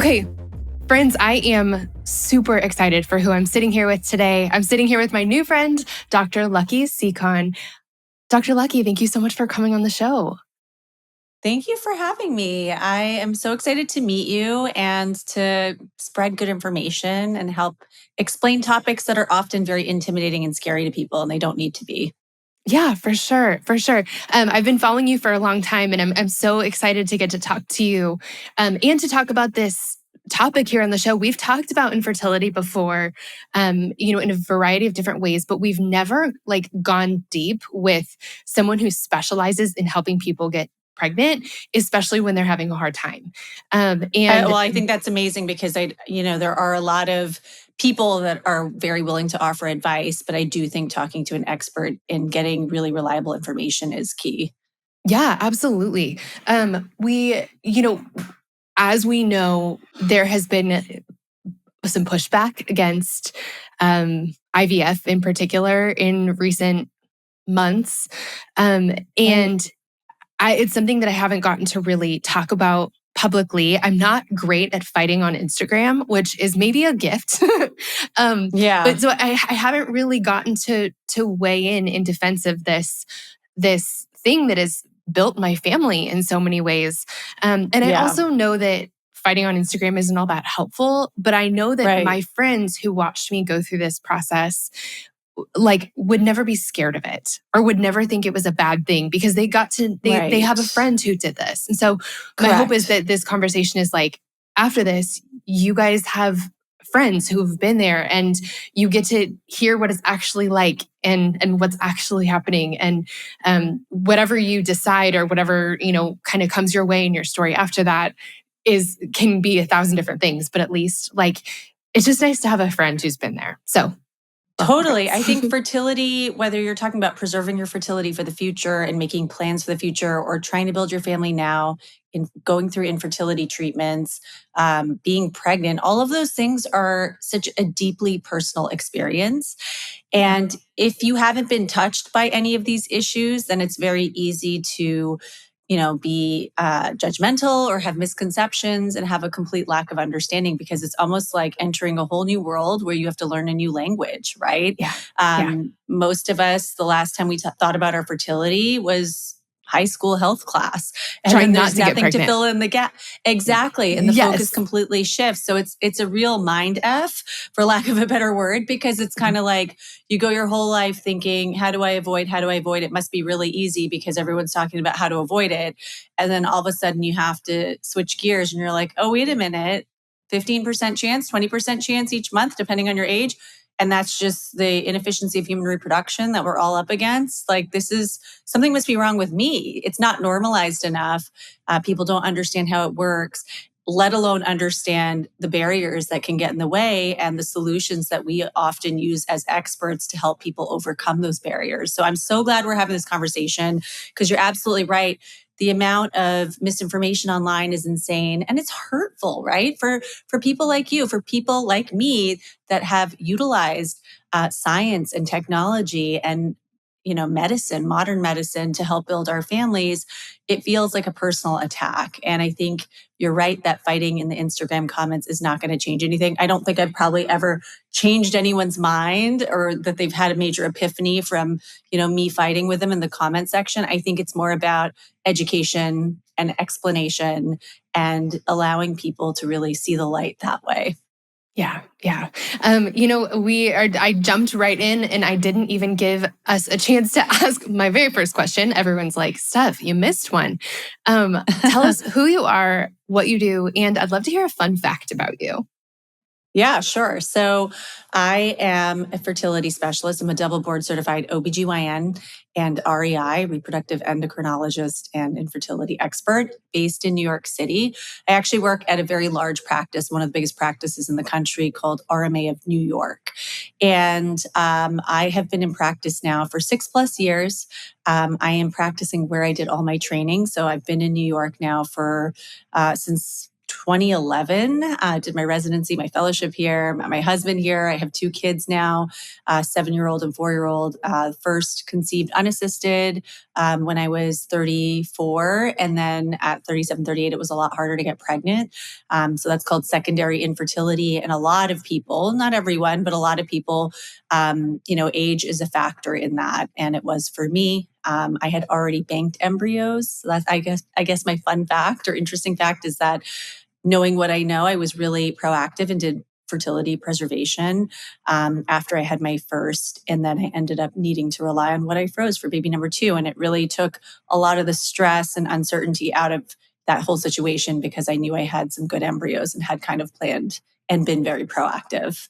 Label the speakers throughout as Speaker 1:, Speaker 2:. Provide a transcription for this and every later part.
Speaker 1: Okay, friends, I am super excited for who I'm sitting here with today. I'm sitting here with my new friend, Dr. Lucky Sekhon. Dr. Lucky, thank you so much for coming on the show.
Speaker 2: Thank you for having me. I am so excited to meet you and to spread good information and help explain topics that are often very intimidating and scary to people, and they don't need to be.
Speaker 1: Yeah, for sure, for sure. I've been following you for a long time, and I'm so excited to get to talk to you and to talk about this topic here on the show. We've talked about infertility before, in a variety of different ways, but we've never gone deep with someone who specializes in helping people get pregnant, especially when they're having a hard time.
Speaker 2: I think that's amazing because there are a lot of people that are very willing to offer advice, but I do think talking to an expert and getting really reliable information is key.
Speaker 1: Yeah, absolutely. As we know, there has been some pushback against IVF in particular in recent months. And it's something that I haven't gotten to really talk about publicly. I'm not great at fighting on Instagram, which is maybe a gift. But so I haven't really gotten to weigh in defense of this thing that has built my family in so many ways. I also know that fighting on Instagram isn't all that helpful, but I know that my friends who watched me go through this process would never be scared of it or would never think it was a bad thing because they have a friend who did this. And so my hope is that this conversation is after this, you guys have friends who have been there and you get to hear what it's actually like and what's actually happening. And whatever you decide or whatever, kind of comes your way in your story after that can be 1,000 different things, but at least it's just nice to have a friend who's been there. So
Speaker 2: totally. I think fertility, whether you're talking about preserving your fertility for the future and making plans for the future or trying to build your family now, in going through infertility treatments, being pregnant, all of those things are such a deeply personal experience. And if you haven't been touched by any of these issues, then it's very easy to be judgmental or have misconceptions and have a complete lack of understanding because it's almost like entering a whole new world where you have to learn a new language, right? Most of us, the last time we thought about our fertility was high school health class. And
Speaker 1: trying
Speaker 2: then there's
Speaker 1: not to
Speaker 2: nothing to fill in the gap. Exactly. And the focus completely shifts. So it's a real mind F, for lack of a better word, because it's kind of like you go your whole life thinking, how do I avoid? How do I avoid? It must be really easy because everyone's talking about how to avoid it. And then all of a sudden you have to switch gears and you're like, oh, wait a minute, 15% chance, 20% chance each month, depending on your age. And that's just the inefficiency of human reproduction that we're all up against. Something must be wrong with me. It's not normalized enough. People don't understand how it works, let alone understand the barriers that can get in the way and the solutions that we often use as experts to help people overcome those barriers. So I'm so glad we're having this conversation because you're absolutely right. The amount of misinformation online is insane and it's hurtful, right? For people like you, for people like me that have utilized science and technology and medicine, modern medicine to help build our families, it feels like a personal attack. And I think you're right that fighting in the Instagram comments is not going to change anything. I don't think I've probably ever changed anyone's mind or that they've had a major epiphany from, me fighting with them in the comment section. I think it's more about education and explanation and allowing people to really see the light that way.
Speaker 1: Yeah. I jumped right in and I didn't even give us a chance to ask my very first question. Everyone's like, Steph, you missed one. Tell us who you are, what you do, and I'd love to hear a fun fact about you.
Speaker 2: Yeah, sure. So I am a fertility specialist. I'm a double board certified OBGYN and REI, reproductive endocrinologist and infertility expert based in New York City. I actually work at a very large practice, one of the biggest practices in the country called RMA of New York. And I have been in practice now for 6+ years. I am practicing where I did all my training. So I've been in New York now for since 2011. Did my residency, my fellowship here, met my husband here. I have 2 kids now, 7-year-old and 4-year-old. First conceived unassisted when I was 34. And then at 37, 38, it was a lot harder to get pregnant. So that's called secondary infertility. And a lot of people, not everyone, but a lot of people, age is a factor in that. And it was for me. I had already banked embryos. So that's, I guess my fun fact or interesting fact is that knowing what I know, I was really proactive and did fertility preservation after I had my first. And then I ended up needing to rely on what I froze for baby number 2. And it really took a lot of the stress and uncertainty out of that whole situation because I knew I had some good embryos and had kind of planned and been very proactive.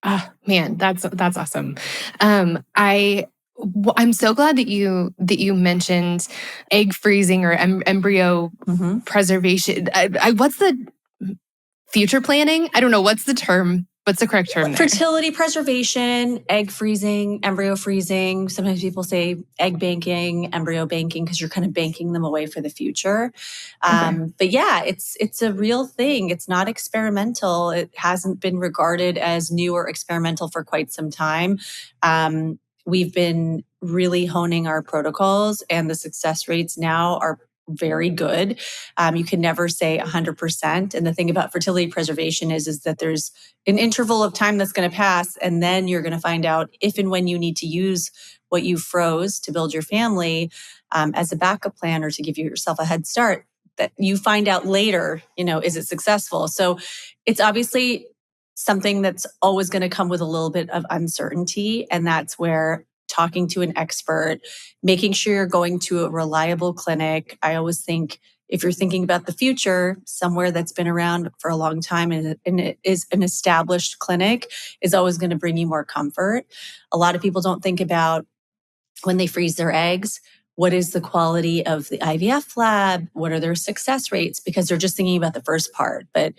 Speaker 1: Oh, man, that's awesome. I'm so glad that you mentioned egg freezing or embryo preservation. What's the future planning? I don't know. What's the term? What's the correct term there?
Speaker 2: Fertility preservation, egg freezing, embryo freezing. Sometimes people say egg banking, embryo banking, because you're kind of banking them away for the future. But yeah, it's a real thing. It's not experimental. It hasn't been regarded as new or experimental for quite some time. We've been really honing our protocols, and the success rates now are very good. You can never say 100%. And the thing about fertility preservation is that there's an interval of time that's going to pass, and then you're going to find out if and when you need to use what you froze to build your family as a backup plan or to give yourself a head start. That you find out later, is it successful? So it's obviously something that's always going to come with a little bit of uncertainty, and that's where talking to an expert, making sure you're going to a reliable clinic. I always think if you're thinking about the future, somewhere that's been around for a long time and it is an established clinic is always going to bring you more comfort. A lot of people don't think about when they freeze their eggs, what is the quality of the IVF lab? What are their success rates? Because they're just thinking about the first part. But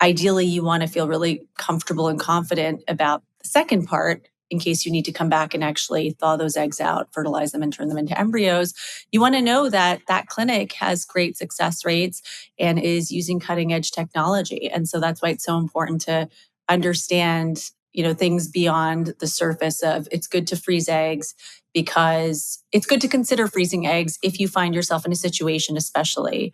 Speaker 2: ideally, you want to feel really comfortable and confident about the second part in case you need to come back and actually thaw those eggs out, fertilize them, and turn them into embryos. You want to know that that clinic has great success rates and is using cutting edge technology. And so that's why it's so important to understand, things beyond the surface of it's good to freeze eggs, because it's good to consider freezing eggs if you find yourself in a situation, especially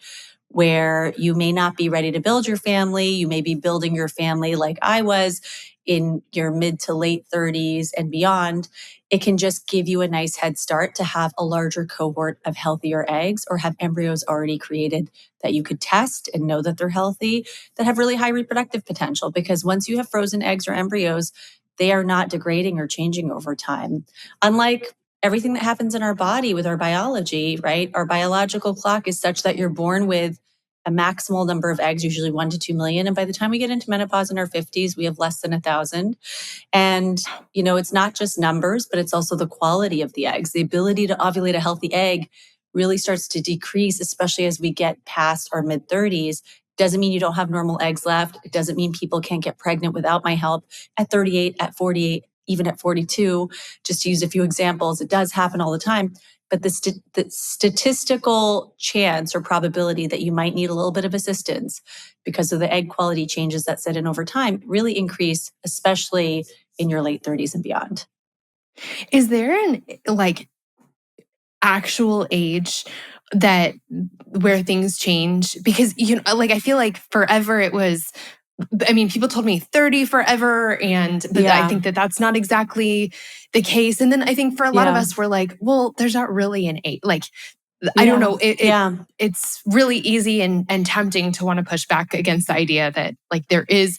Speaker 2: where you may not be ready to build your family. You may be building your family like I was in your mid to late 30s and beyond. It can just give you a nice head start to have a larger cohort of healthier eggs or have embryos already created that you could test and know that they're healthy, that have really high reproductive potential. Because once you have frozen eggs or embryos, they are not degrading or changing over time. Unlike everything that happens in our body with our biology, right? Our biological clock is such that you're born with a maximal number of eggs, usually 1 to 2 million. And by the time we get into menopause in our 50s, we have less than 1,000. And, it's not just numbers, but it's also the quality of the eggs. The ability to ovulate a healthy egg really starts to decrease, especially as we get past our mid 30s. Doesn't mean you don't have normal eggs left. It doesn't mean people can't get pregnant without my help at 38, at 48, even at 42, just to use a few examples. It does happen all the time. But the statistical chance or probability that you might need a little bit of assistance because of the egg quality changes that set in over time really increase, especially in your late 30s and beyond.
Speaker 1: Is there an actual age that where things change? Because I feel like forever it was, people told me 30 forever, but I think that that's not exactly the case. And then I think for a lot of us, we're like, well, there's not really an age. I don't know. It's really easy and tempting to want to push back against the idea that there is,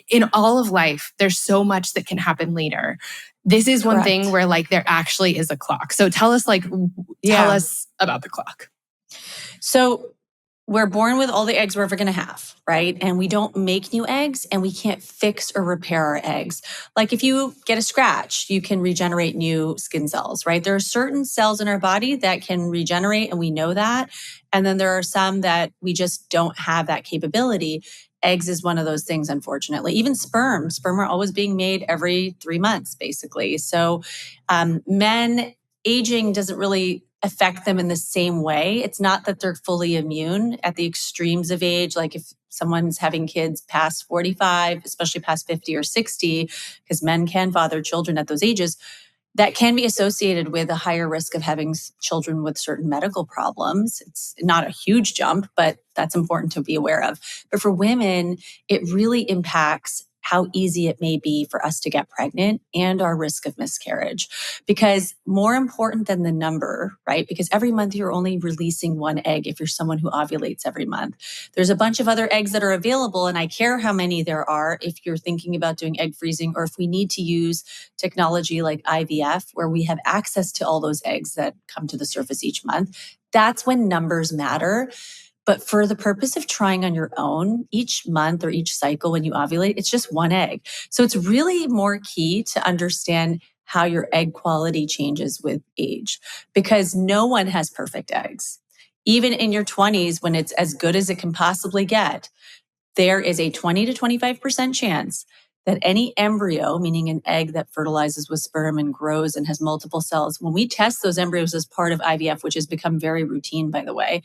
Speaker 1: in all of life, there's so much that can happen later. This is one thing where there actually is a clock. So tell us tell us about the clock.
Speaker 2: So we're born with all the eggs we're ever going to have, right? And we don't make new eggs, and we can't fix or repair our eggs. Like if you get a scratch, you can regenerate new skin cells, right? There are certain cells in our body that can regenerate, and we know that. And then there are some that we just don't have that capability. Eggs is one of those things, unfortunately. Even sperm are always being made every 3 months, basically. So men aging doesn't really affect them in the same way. It's not that they're fully immune at the extremes of age. Like if someone's having kids past 45, especially past 50 or 60, because men can father children at those ages, that can be associated with a higher risk of having children with certain medical problems. It's not a huge jump, but that's important to be aware of. But for women, it really impacts how easy it may be for us to get pregnant and our risk of miscarriage. Because more important than the number, right? Because every month you're only releasing one egg if you're someone who ovulates every month. There's a bunch of other eggs that are available, and I care how many there are if you're thinking about doing egg freezing, or if we need to use technology like IVF, where we have access to all those eggs that come to the surface each month. That's when numbers matter. But for the purpose of trying on your own, each month or each cycle when you ovulate, it's just one egg. So it's really more key to understand how your egg quality changes with age, because no one has perfect eggs. Even in your 20s, when it's as good as it can possibly get, there is a 20 to 25% chance that any embryo, meaning an egg that fertilizes with sperm and grows and has multiple cells, when we test those embryos as part of IVF, which has become very routine, by the way,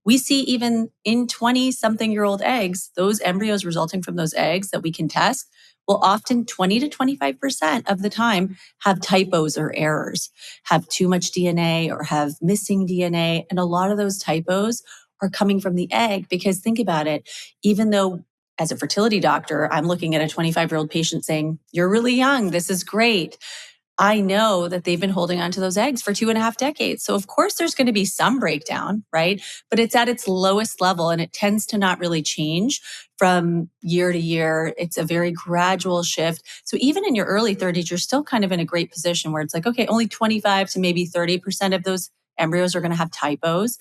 Speaker 2: we see even in 20-something-year-old eggs, those embryos resulting from those eggs that we can test will often 20 to 25% of the time have typos or errors, have too much DNA or have missing DNA. And a lot of those typos are coming from the egg, because think about it, even though as a fertility doctor, I'm looking at a 25-year-old patient saying, "You're really young, this is great." I know that they've been holding on to those eggs for 2.5 decades. So of course there's going to be some breakdown, right? But it's at its lowest level, and it tends to not really change from year to year. It's a very gradual shift. So even in your early 30s, you're still kind of in a great position where it's like, okay, only 25 to maybe 30% of those embryos are going to have typos.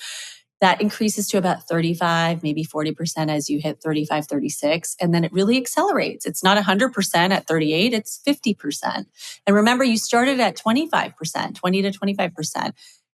Speaker 2: That increases to about 35, maybe 40% as you hit 35, 36. And then it really accelerates. It's not 100% at 38, it's 50%. And remember, you started at 25%, 20 to 25%.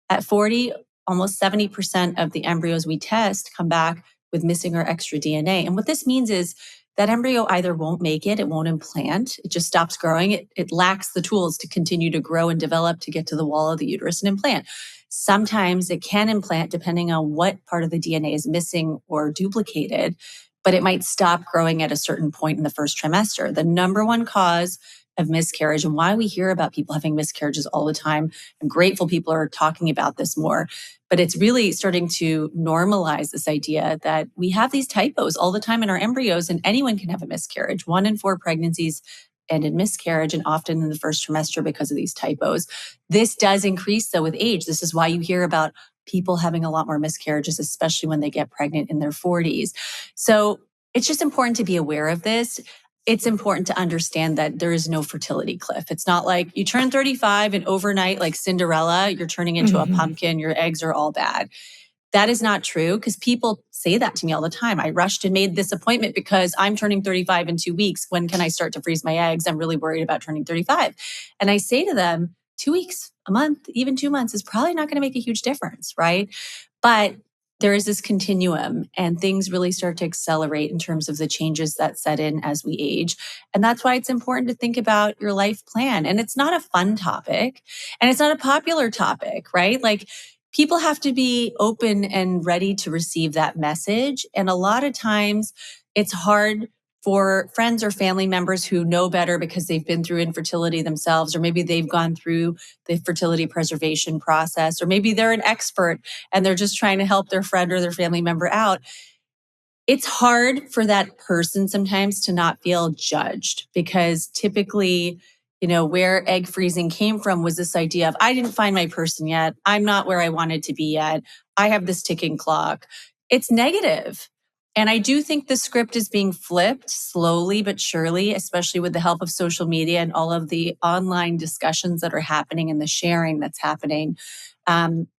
Speaker 2: At 40, almost 70% of the embryos we test come back with missing or extra DNA. And what this means is that embryo either won't make it won't implant, it just stops growing. It lacks the tools to continue to grow and develop to get to the wall of the uterus and implant. Sometimes it can implant depending on what part of the DNA is missing or duplicated, but it might stop growing at a certain point in the first trimester. The number one cause of miscarriage, and why we hear about people having miscarriages all the time, I'm grateful people are talking about this more, but it's really starting to normalize this idea that we have these typos all the time in our embryos, and anyone can have a miscarriage. 1 in 4 pregnancies end in miscarriage, and often in the first trimester because of these typos. This does increase though with age. This is why you hear about people having a lot more miscarriages, especially when they get pregnant in their 40s. So it's just important to be aware of this. It's important to understand that there is no fertility cliff. It's not like you turn 35 and overnight, like Cinderella, you're turning into a pumpkin, your eggs are all bad. That is not true, because people say that to me all the time. I rushed and made this appointment because I'm turning 35 in 2 weeks. When can I start to freeze my eggs? I'm really worried about turning 35. And I say to them, 2 weeks, a month, even 2 months is probably not going to make a huge difference, right? But there is this continuum, and things really start to accelerate in terms of the changes that set in as we age. And that's why it's important to think about your life plan. And it's not a fun topic, and it's not a popular topic, right? Like, people have to be open and ready to receive that message. And a lot of times it's hard for friends or family members who know better because they've been through infertility themselves, or maybe they've gone through the fertility preservation process, or maybe they're an expert and they're just trying to help their friend or their family member out. It's hard for that person sometimes to not feel judged, because typically, where egg freezing came from was this idea of, I didn't find my person yet. I'm not where I wanted to be yet. I have this ticking clock. It's negative. And I do think the script is being flipped slowly but surely, especially with the help of social media and all of the online discussions that are happening and the sharing that's happening.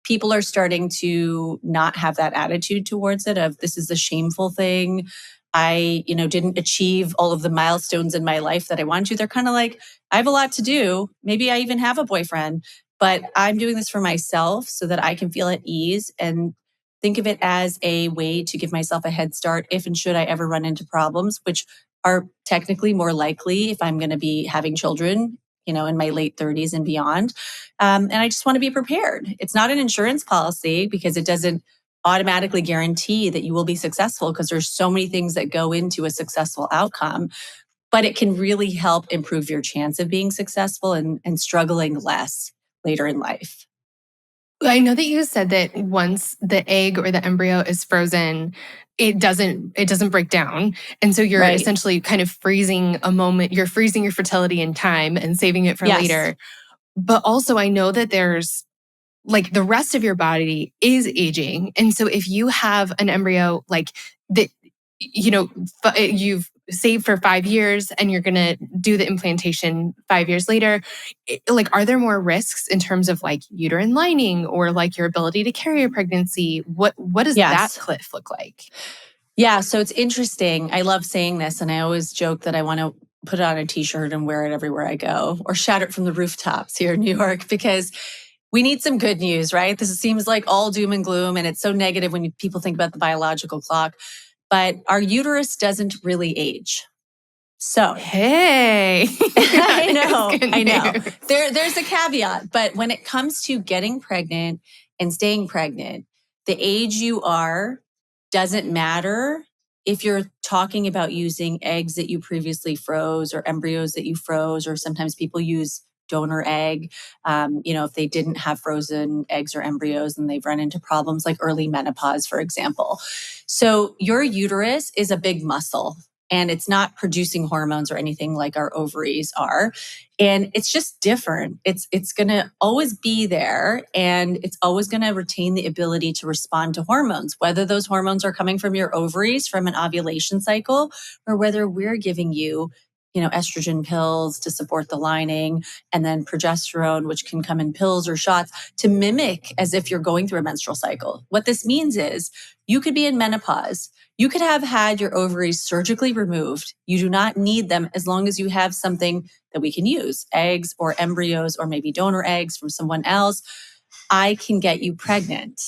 Speaker 2: People are starting to not have that attitude towards it of, this is a shameful thing. I, didn't achieve all of the milestones in my life that I wanted to. They're kind of like, I have a lot to do. Maybe I even have a boyfriend, but I'm doing this for myself so that I can feel at ease and think of it as a way to give myself a head start if and should I ever run into problems, which are technically more likely if I'm going to be having children in my late 30s and beyond. And I just want to be prepared. It's not an insurance policy because it doesn't automatically guarantee that you will be successful, because there's so many things that go into a successful outcome, but it can really help improve your chance of being successful and struggling less later in life.
Speaker 1: I know that you said that once the egg or the embryo is frozen, it doesn't break down. And so you're essentially kind of freezing a moment. You're freezing your fertility in time and saving it for later. But also I know that there's like the rest of your body is aging. And so if you have an embryo like that, you've saved for 5 years and you're going to do the implantation 5 years later, like, are there more risks in terms of like uterine lining or like your ability to carry a pregnancy? What does that cliff look like?
Speaker 2: Yeah. So it's interesting. I love saying this, and I always joke that I want to put it on a t-shirt and wear it everywhere I go, or shout it from the rooftops here in New York, because we need some good news, right? This seems like all doom and gloom, and it's so negative when people think about the biological clock. But our uterus doesn't really age. So,
Speaker 1: hey,
Speaker 2: I know. There's a caveat, but when it comes to getting pregnant and staying pregnant, the age you are doesn't matter if you're talking about using eggs that you previously froze or embryos that you froze, or sometimes people use donor egg. If they didn't have frozen eggs or embryos, and they've run into problems like early menopause, for example. So your uterus is a big muscle, and it's not producing hormones or anything like our ovaries are. And it's just different. It's going to always be there, and it's always going to retain the ability to respond to hormones, whether those hormones are coming from your ovaries from an ovulation cycle, or whether we're giving you estrogen pills to support the lining, and then progesterone, which can come in pills or shots to mimic as if you're going through a menstrual cycle. What this means is you could be in menopause. You could have had your ovaries surgically removed. You do not need them as long as you have something that we can use, eggs or embryos, or maybe donor eggs from someone else. I can get you pregnant.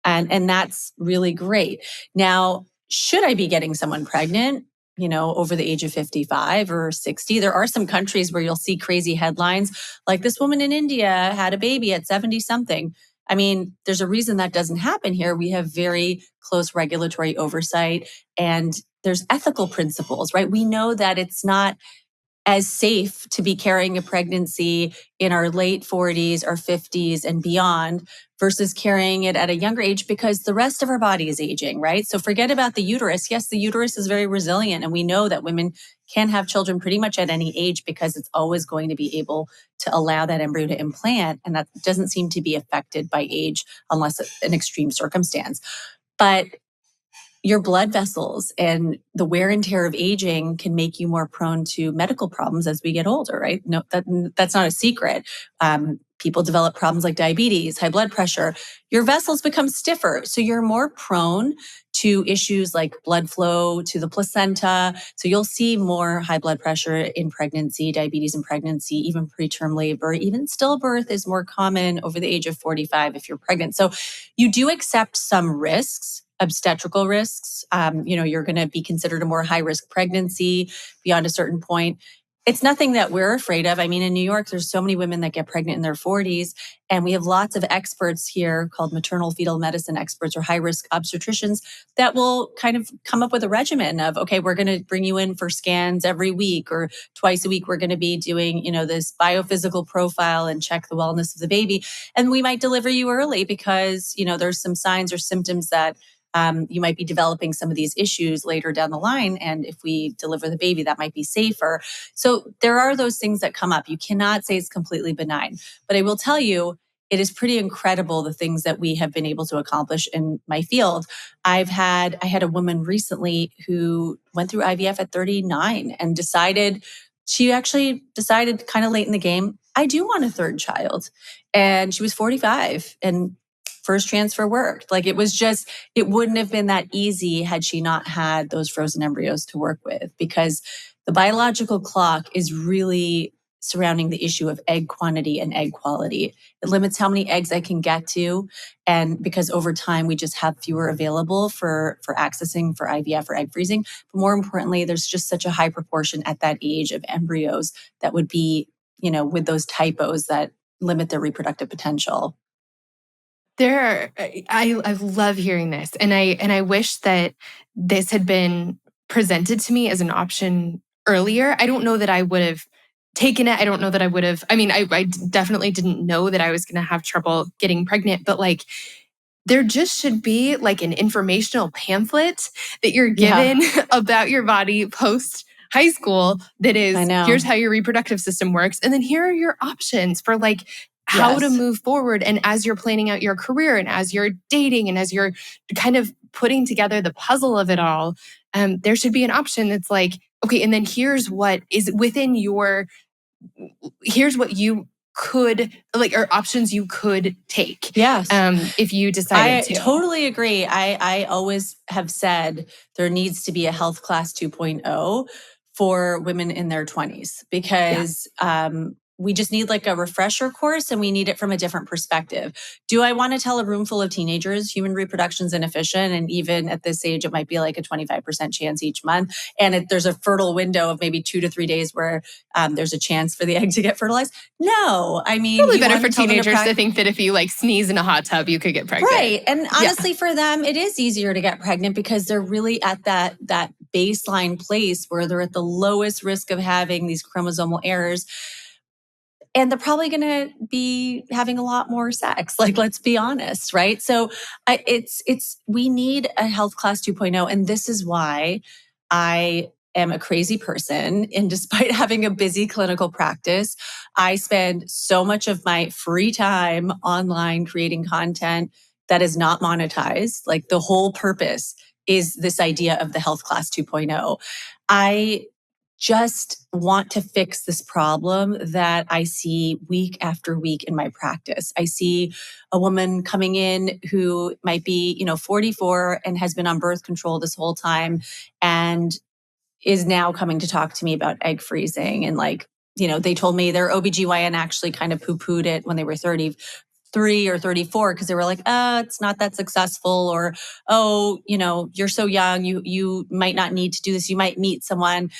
Speaker 2: And that's really great. Now, should I be getting someone pregnant, over the age of 55 or 60? There are some countries where you'll see crazy headlines, like this woman in India had a baby at 70 something. I mean, there's a reason that doesn't happen here. We have very close regulatory oversight, and there's ethical principles, right? We know that it's not as safe to be carrying a pregnancy in our late 40s or 50s and beyond versus carrying it at a younger age, because the rest of our body is aging, right? So forget about the uterus. Yes, the uterus is very resilient, and we know that women can have children pretty much at any age because it's always going to be able to allow that embryo to implant, and that doesn't seem to be affected by age unless an extreme circumstance. But your blood vessels and the wear and tear of aging can make you more prone to medical problems as we get older, right? No, that's not a secret. People develop problems like diabetes, high blood pressure. Your vessels become stiffer, so you're more prone to issues like blood flow to the placenta. So you'll see more high blood pressure in pregnancy, diabetes in pregnancy, even preterm labor, even stillbirth is more common over the age of 45 if you're pregnant. So you do accept some risks, obstetrical risks. You're going to be considered a more high risk pregnancy beyond a certain point. It's nothing that we're afraid of. I mean, in New York, there's so many women that get pregnant in their 40s, and we have lots of experts here called maternal fetal medicine experts or high risk obstetricians that will kind of come up with a regimen of, okay, we're going to bring you in for scans every week or twice a week. We're going to be doing, this biophysical profile and check the wellness of the baby. And we might deliver you early because, there's some signs or symptoms that you might be developing some of these issues later down the line. And if we deliver the baby, that might be safer. So there are those things that come up. You cannot say it's completely benign. But I will tell you, it is pretty incredible the things that we have been able to accomplish in my field. I had a woman recently who went through IVF at 39 and she actually decided kind of late in the game, I do want a third child. And she was 45 and first transfer worked. Like it wouldn't have been that easy had she not had those frozen embryos to work with, because the biological clock is really surrounding the issue of egg quantity and egg quality. It limits how many eggs I can get to. And because over time, we just have fewer available for accessing for IVF or egg freezing. But more importantly, there's just such a high proportion at that age of embryos that would be with those typos that limit their reproductive potential.
Speaker 1: I love hearing this. And I wish that this had been presented to me as an option earlier. I don't know that I would have taken it. I don't know that I would have, I definitely didn't know that I was going to have trouble getting pregnant, but like, there just should be like an informational pamphlet that you're given about your body post high school that is, here's how your reproductive system works. And then here are your options for like how to move forward. And as you're planning out your career and as you're dating and as you're kind of putting together the puzzle of it all, there should be an option that's like, okay, and then here's what is within here's what you could like, or options you could take.
Speaker 2: Yes.
Speaker 1: If you decided to.
Speaker 2: I totally agree. I always have said there needs to be a health class 2.0 for women in their 20s because we just need like a refresher course and we need it from a different perspective. Do I want to tell a room full of teenagers human reproduction is inefficient? And even at this age, it might be like a 25% chance each month. And there's a fertile window of maybe 2 to 3 days where there's a chance for the egg to get fertilized. No, I mean,
Speaker 1: probably better for teenagers to think that if you like sneeze in a hot tub, you could get pregnant.
Speaker 2: Right. And honestly, for them, it is easier to get pregnant because they're really at that baseline place where they're at the lowest risk of having these chromosomal errors. And they're probably going to be having a lot more sex. Like, let's be honest, right? So we need a health class 2.0. And this is why I am a crazy person. And despite having a busy clinical practice, I spend so much of my free time online creating content that is not monetized. Like the whole purpose is this idea of the health class 2.0. I just want to fix this problem that I see week after week in my practice. I see a woman coming in who might be, 44 and has been on birth control this whole time and is now coming to talk to me about egg freezing. And like, they told me their OBGYN actually kind of poo-pooed it when they were 33 or 34 because they were like, it's not that successful, or, you're so young, you might not need to do this. You might meet someone.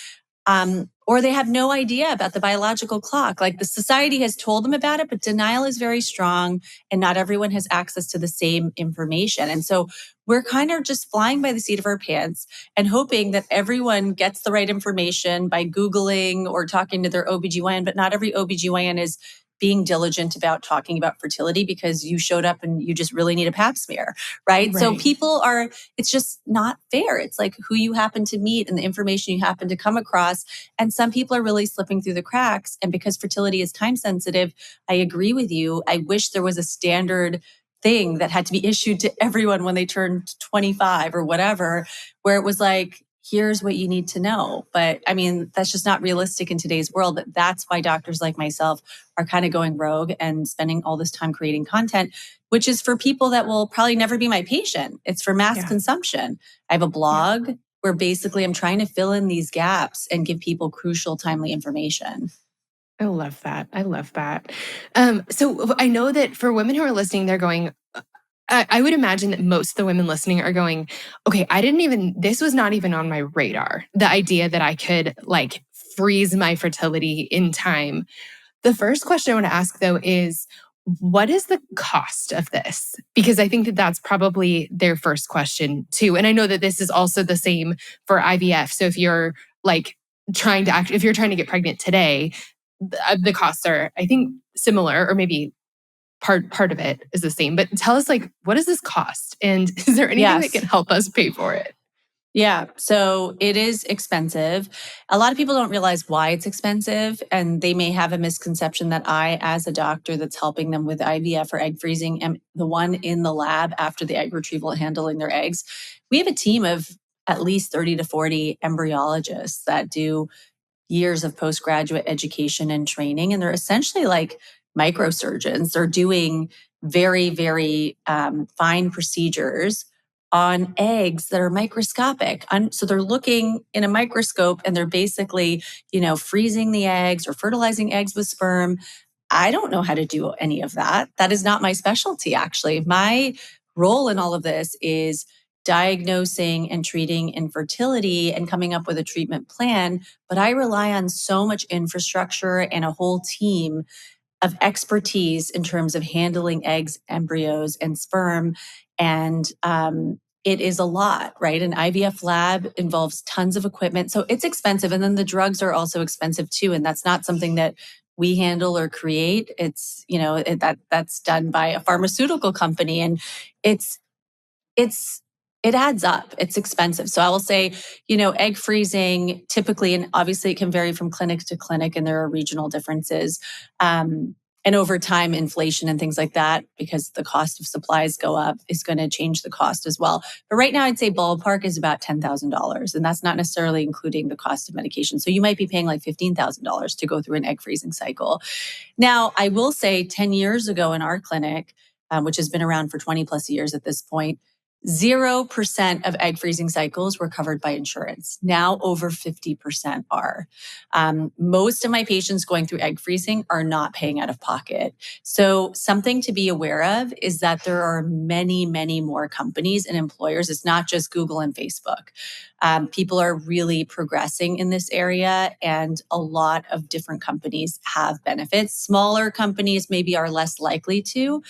Speaker 2: Or they have no idea about the biological clock. Like the society has told them about it, but denial is very strong and not everyone has access to the same information. And so we're kind of just flying by the seat of our pants and hoping that everyone gets the right information by Googling or talking to their OBGYN, but not every OBGYN is being diligent about talking about fertility because you showed up and you just really need a pap smear, right? So it's just not fair. It's like who you happen to meet and the information you happen to come across. And some people are really slipping through the cracks. And because fertility is time sensitive, I agree with you. I wish there was a standard thing that had to be issued to everyone when they turned 25 or whatever, where it was like, here's what you need to know. But I mean, that's just not realistic in today's world. But that's why doctors like myself are kind of going rogue and spending all this time creating content, which is for people that will probably never be my patient. It's for mass consumption. I have a blog where basically I'm trying to fill in these gaps and give people crucial, timely information.
Speaker 1: I love that. So I know that for women who are listening, they're going, I would imagine that most of the women listening are going, okay, this was not even on my radar. The idea that I could like freeze my fertility in time. The first question I want to ask though is, what is the cost of this? Because I think that that's probably their first question too. And I know that this is also the same for IVF. So if you're like if you're trying to get pregnant today, the costs are, I think, similar, or maybe part of it is the same. But tell us, like, what does this cost? And is there anything that can help us pay for it?
Speaker 2: Yeah, so it is expensive. A lot of people don't realize why it's expensive, and they may have a misconception that I, as a doctor that's helping them with IVF or egg freezing, am the one in the lab after the egg retrieval handling their eggs. We have a team of at least 30 to 40 embryologists that do years of postgraduate education and training, and they're essentially like microsurgeons. They're doing very, very fine procedures on eggs that are microscopic. So they're looking in a microscope and they're basically, freezing the eggs or fertilizing eggs with sperm. I don't know how to do any of that. That is not my specialty, actually. My role in all of this is diagnosing and treating infertility and coming up with a treatment plan, but I rely on so much infrastructure and a whole team of expertise in terms of handling eggs, embryos, and sperm. And it is a lot, right? An IVF lab involves tons of equipment. So it's expensive. And then the drugs are also expensive too. And that's not something that we handle or create. It's, that's done by a pharmaceutical company. And it's it adds up. It's expensive. So I will say, egg freezing typically, and obviously it can vary from clinic to clinic and there are regional differences. And over time, inflation and things like that, because the cost of supplies go up, is going to change the cost as well. But right now, I'd say ballpark is about $10,000. And that's not necessarily including the cost of medication. So you might be paying like $15,000 to go through an egg freezing cycle. Now, I will say 10 years ago in our clinic, which has been around for 20 plus years at this point, 0% of egg freezing cycles were covered by insurance. Now over 50% are. Most of my patients going through egg freezing are not paying out of pocket. So something to be aware of is that there are many, many more companies and employers. It's not just Google and Facebook. People are really progressing in this area, and a lot of different companies have benefits. Smaller companies maybe are less likely to.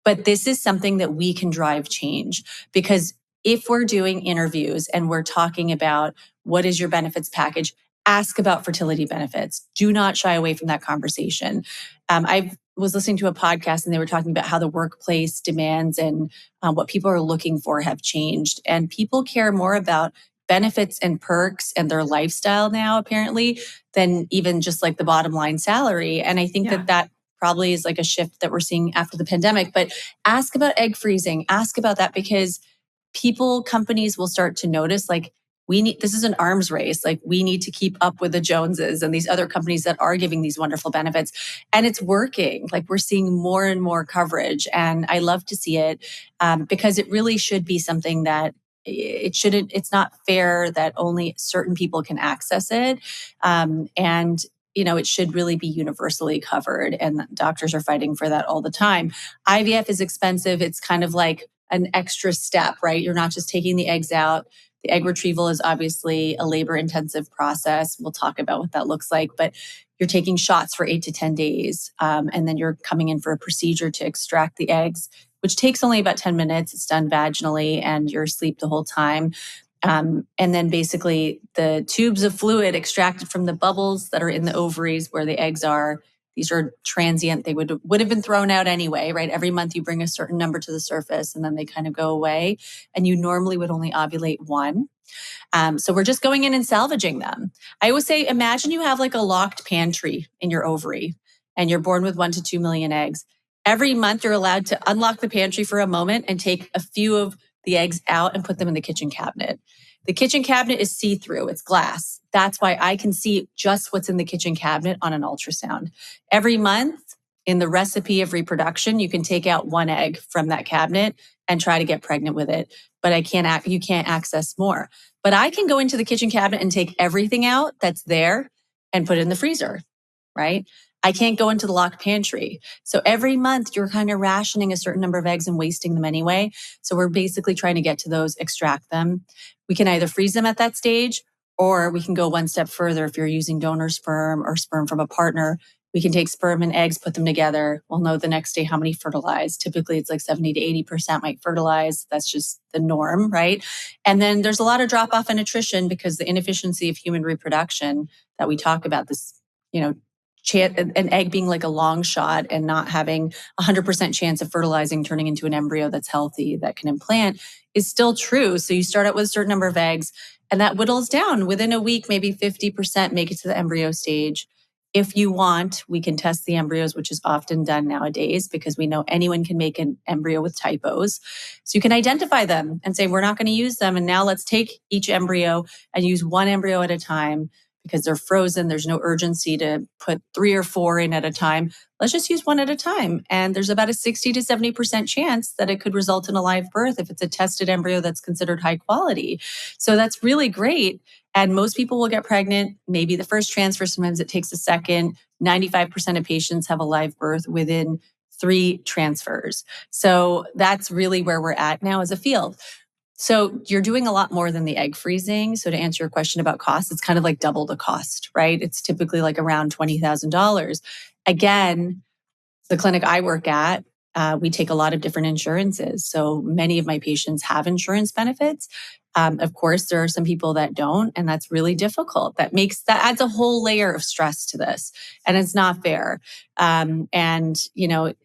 Speaker 2: But this is something that we can drive change, because if we're doing interviews and we're talking about what is your benefits package, ask about fertility benefits. Do not shy away from that conversation. I was listening to a podcast and they were talking about how the workplace demands and what people are looking for have changed. And people care more about benefits and perks and their lifestyle now, apparently, than even just like the bottom line salary. And I think that probably is like a shift that we're seeing after the pandemic. But ask about egg freezing, ask about that, because companies will start to notice, like, this is an arms race. Like, we need to keep up with the Joneses and these other companies that are giving these wonderful benefits. And it's working. Like, we're seeing more and more coverage. And I love to see it because it really should be something that it's not fair that only certain people can access it. And it should really be universally covered, and doctors are fighting for that all the time. IVF is expensive. It's kind of like an extra step, right? You're not just taking the eggs out. The egg retrieval is obviously a labor-intensive process. We'll talk about what that looks like, but you're taking shots for 8 to 10 days, and then you're coming in for a procedure to extract the eggs, which takes only about 10 minutes. It's done vaginally, and you're asleep the whole time. And then basically the tubes of fluid extracted from the bubbles that are in the ovaries where the eggs are. These are transient. They would have been thrown out anyway, right? Every month you bring a certain number to the surface and then they kind of go away. And you normally would only ovulate one. So we're just going in and salvaging them. I always say, imagine you have like a locked pantry in your ovary and you're born with 1 to 2 million eggs. Every month you're allowed to unlock the pantry for a moment and take a few of the eggs out and put them in the kitchen cabinet. The kitchen cabinet is see-through, it's glass. That's why I can see just what's in the kitchen cabinet on an ultrasound. Every month in the recipe of reproduction, you can take out 1 egg from that cabinet and try to get pregnant with it. But you can't access more. But I can go into the kitchen cabinet and take everything out that's there and put it in the freezer, right? I can't go into the locked pantry. So every month you're kind of rationing a certain number of eggs and wasting them anyway. So we're basically trying to get to those, extract them. We can either freeze them at that stage, or we can go one step further. If you're using donor sperm or sperm from a partner, we can take sperm and eggs, put them together. We'll know the next day how many fertilize. Typically it's like 70 to 80% might fertilize. That's just the norm, right? And then there's a lot of drop off in attrition because the inefficiency of human reproduction that we talk about, this, an egg being like a long shot and not having 100% chance of fertilizing, turning into an embryo that's healthy, that can implant, is still true. So you start out with a certain number of eggs and that whittles down. Within a week, maybe 50% make it to the embryo stage. If you want, we can test the embryos, which is often done nowadays because we know anyone can make an embryo with typos. So you can identify them and say, we're not going to use them. And now let's take each embryo and use 1 embryo at a time because they're frozen. There's no urgency to put 3 or 4 in at a time. Let's just use 1 at a time. And there's about a 60 to 70% chance that it could result in a live birth if it's a tested embryo that's considered high quality. So that's really great. And most people will get pregnant. Maybe the first transfer, sometimes it takes a second. 95% of patients have a live birth within 3 transfers. So that's really where we're at now as a field. So you're doing a lot more than the egg freezing. So to answer your question about cost, it's kind of like double the cost, right? It's typically like around $20,000. Again, the clinic I work at, we take a lot of different insurances. So many of my patients have insurance benefits. Of course, there are some people that don't, and that's really difficult. That adds a whole layer of stress to this, and it's not fair. And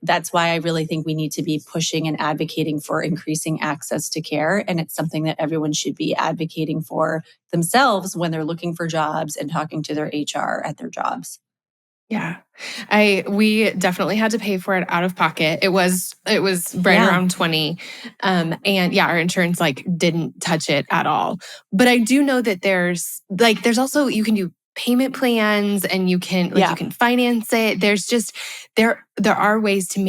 Speaker 2: that's why I really think we need to be pushing and advocating for increasing access to care, and it's something that everyone should be advocating for themselves when they're looking for jobs and talking to their HR at their jobs.
Speaker 1: Yeah. We definitely had to pay for it out of pocket. It was right around 20. And yeah, our insurance didn't touch it at all. But I do know that there's also, you can do payment plans and you can you can finance it. There's just there are ways to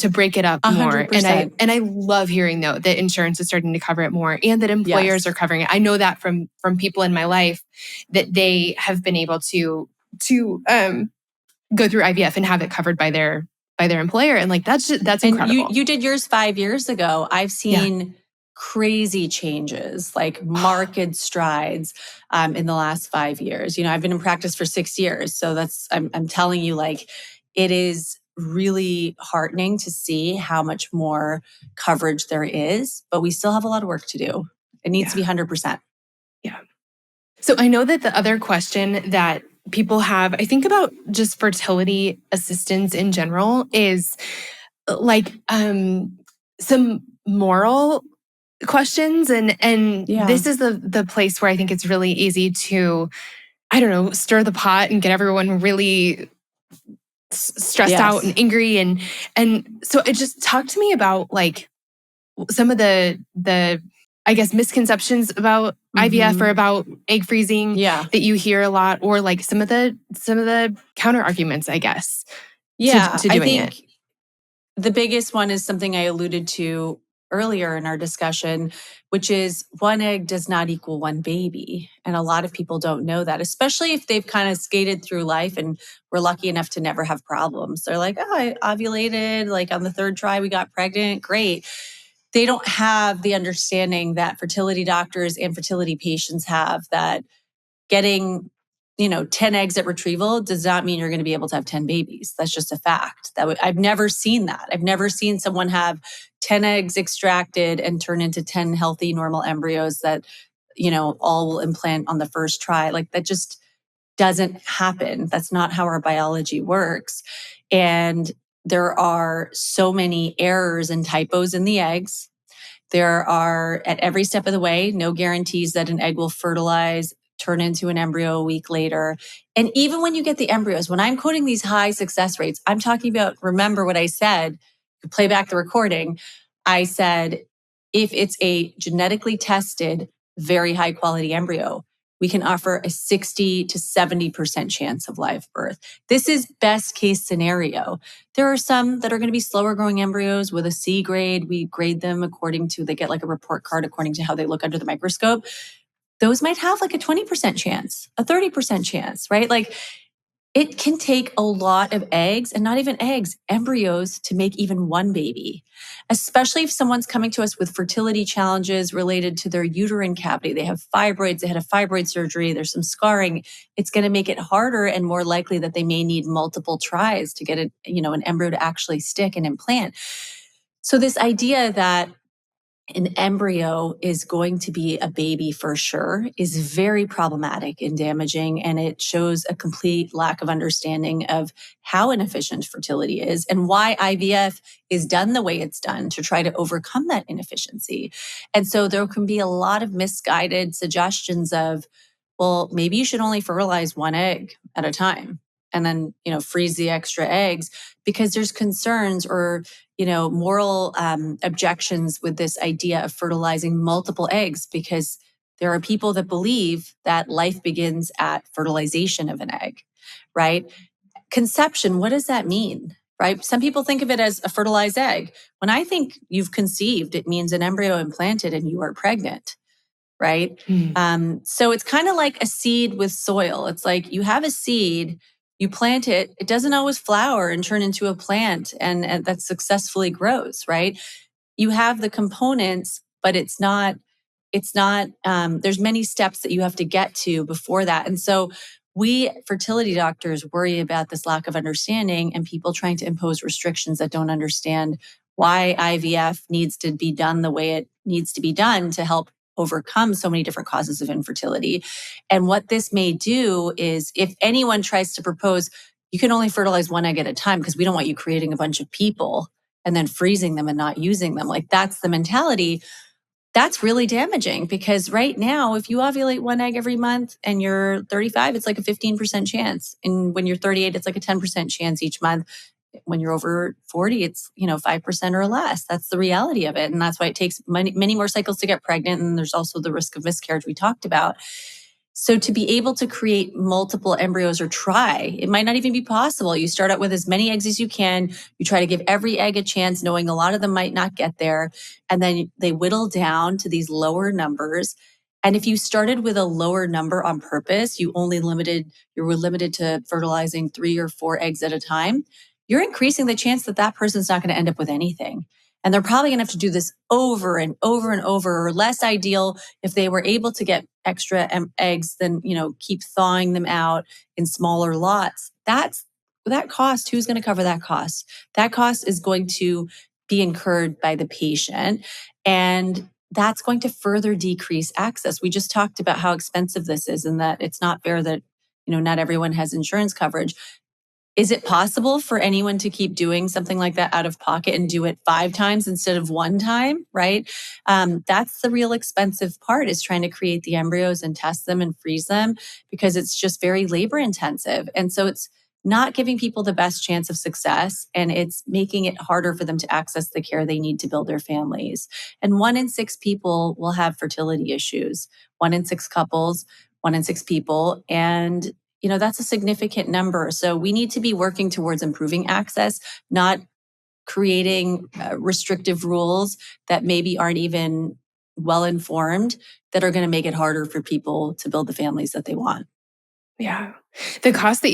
Speaker 1: break it up more.
Speaker 2: 100%.
Speaker 1: And I love hearing though that insurance is starting to cover it more and that employers are covering it. I know that from people in my life that they have been able to go through IVF and have it covered by their employer. And that's incredible.
Speaker 2: And you did yours 5 years ago. I've seen crazy changes, like marked strides in the last 5 years. I've been in practice for 6 years. So I'm telling you, it is really heartening to see how much more coverage there is, but we still have a lot of work to do. It needs to be 100%.
Speaker 1: Yeah. So I know that the other question that people have, I think, about just fertility assistance in general is some moral questions. And this is the place where I think it's really easy to, I don't know, stir the pot and get everyone really stressed out and angry. And so it just talk to me about some of the I guess misconceptions about IVF or about egg freezing that you hear a lot, or some of the counter arguments, I guess. To doing
Speaker 2: I think
Speaker 1: it.
Speaker 2: The biggest one is something I alluded to earlier in our discussion, which is one egg does not equal one baby. And a lot of people don't know that, especially if they've kind of skated through life and were lucky enough to never have problems. They're like, oh, I ovulated, on the third try, we got pregnant. Great. They don't have the understanding that fertility doctors and fertility patients have, that getting 10 eggs at retrieval does not mean you're going to be able to have 10 babies. That's just a fact. I've never seen that. I've never seen someone have 10 eggs extracted and turn into 10 healthy, normal embryos that, all will implant on the first try. That just doesn't happen. That's not how our biology works. And there are so many errors and typos in the eggs. There are, at every step of the way, no guarantees that an egg will fertilize, turn into an embryo a week later. And even when you get the embryos, when I'm quoting these high success rates, I'm talking about, remember what I said, you play back the recording. I said, if it's a genetically tested, very high quality embryo, we can offer a 60 to 70% chance of live birth. This is best case scenario. There are some that are going to be slower growing embryos with a C grade. We grade them they get a report card according to how they look under the microscope. Those might have a 20% chance, a 30% chance, right? It can take a lot of eggs, and not even eggs, embryos, to make even one baby, especially if someone's coming to us with fertility challenges related to their uterine cavity. They have fibroids, they had a fibroid surgery, there's some scarring. It's going to make it harder and more likely that they may need multiple tries to get an embryo to actually stick and implant. So this idea that an embryo is going to be a baby for sure is very problematic and damaging. And it shows a complete lack of understanding of how inefficient fertility is and why IVF is done the way it's done to try to overcome that inefficiency. And so there can be a lot of misguided suggestions of, well, maybe you should only fertilize one egg at a time and then, freeze the extra eggs, because there's concerns or moral objections with this idea of fertilizing multiple eggs, because there are people that believe that life begins at fertilization of an egg, right? Conception, what does that mean, right? Some people think of it as a fertilized egg. When I think you've conceived, it means an embryo implanted and you are pregnant, right? So it's kind of like a seed with soil. It's like you have a seed, you plant it, it doesn't always flower and turn into a plant and that successfully grows, right? You have the components but it's not, there's many steps that you have to get to before that. And so we fertility doctors worry about this lack of understanding and people trying to impose restrictions that don't understand why IVF needs to be done the way it needs to be done to help overcome so many different causes of infertility. And what this may do is if anyone tries to propose, you can only fertilize one egg at a time because we don't want you creating a bunch of people and then freezing them and not using them. Like that's the mentality. That's really damaging because right now, if you ovulate one egg every month and you're 35, it's like a 15% chance. And when you're 38, it's like a 10% chance each month. When you're over 40, it's 5% or less. That's the reality of it. And that's why it takes many more cycles to get pregnant. And there's also the risk of miscarriage we talked about. So to be able to create multiple embryos or try, it might not even be possible. You start out with as many eggs as you can. You try to give every egg a chance, knowing a lot of them might not get there. And then they whittle down to these lower numbers. And if you started with a lower number on purpose, you were limited to fertilizing 3 or 4 eggs at a time, you're increasing the chance that that person's not going to end up with anything. And they're probably going to have to do this over and over and over, or less ideal if they were able to get extra eggs, then, keep thawing them out in smaller lots. That cost, who's going to cover that cost? That cost is going to be incurred by the patient. And that's going to further decrease access. We just talked about how expensive this is and that it's not fair that, not everyone has insurance coverage. Is it possible for anyone to keep doing something like that out of pocket and do it 5 times instead of 1 time, right? That's the real expensive part, is trying to create the embryos and test them and freeze them, because it's just very labor intensive. And so it's not giving people the best chance of success, and it's making it harder for them to access the care they need to build their families. And 1 in 6 people will have fertility issues, 1 in 6 couples, 1 in 6 people. And that's a significant number. So we need to be working towards improving access, not creating restrictive rules that maybe aren't even well informed, that are going to make it harder for people to build the families that they want.
Speaker 1: Yeah. The cost that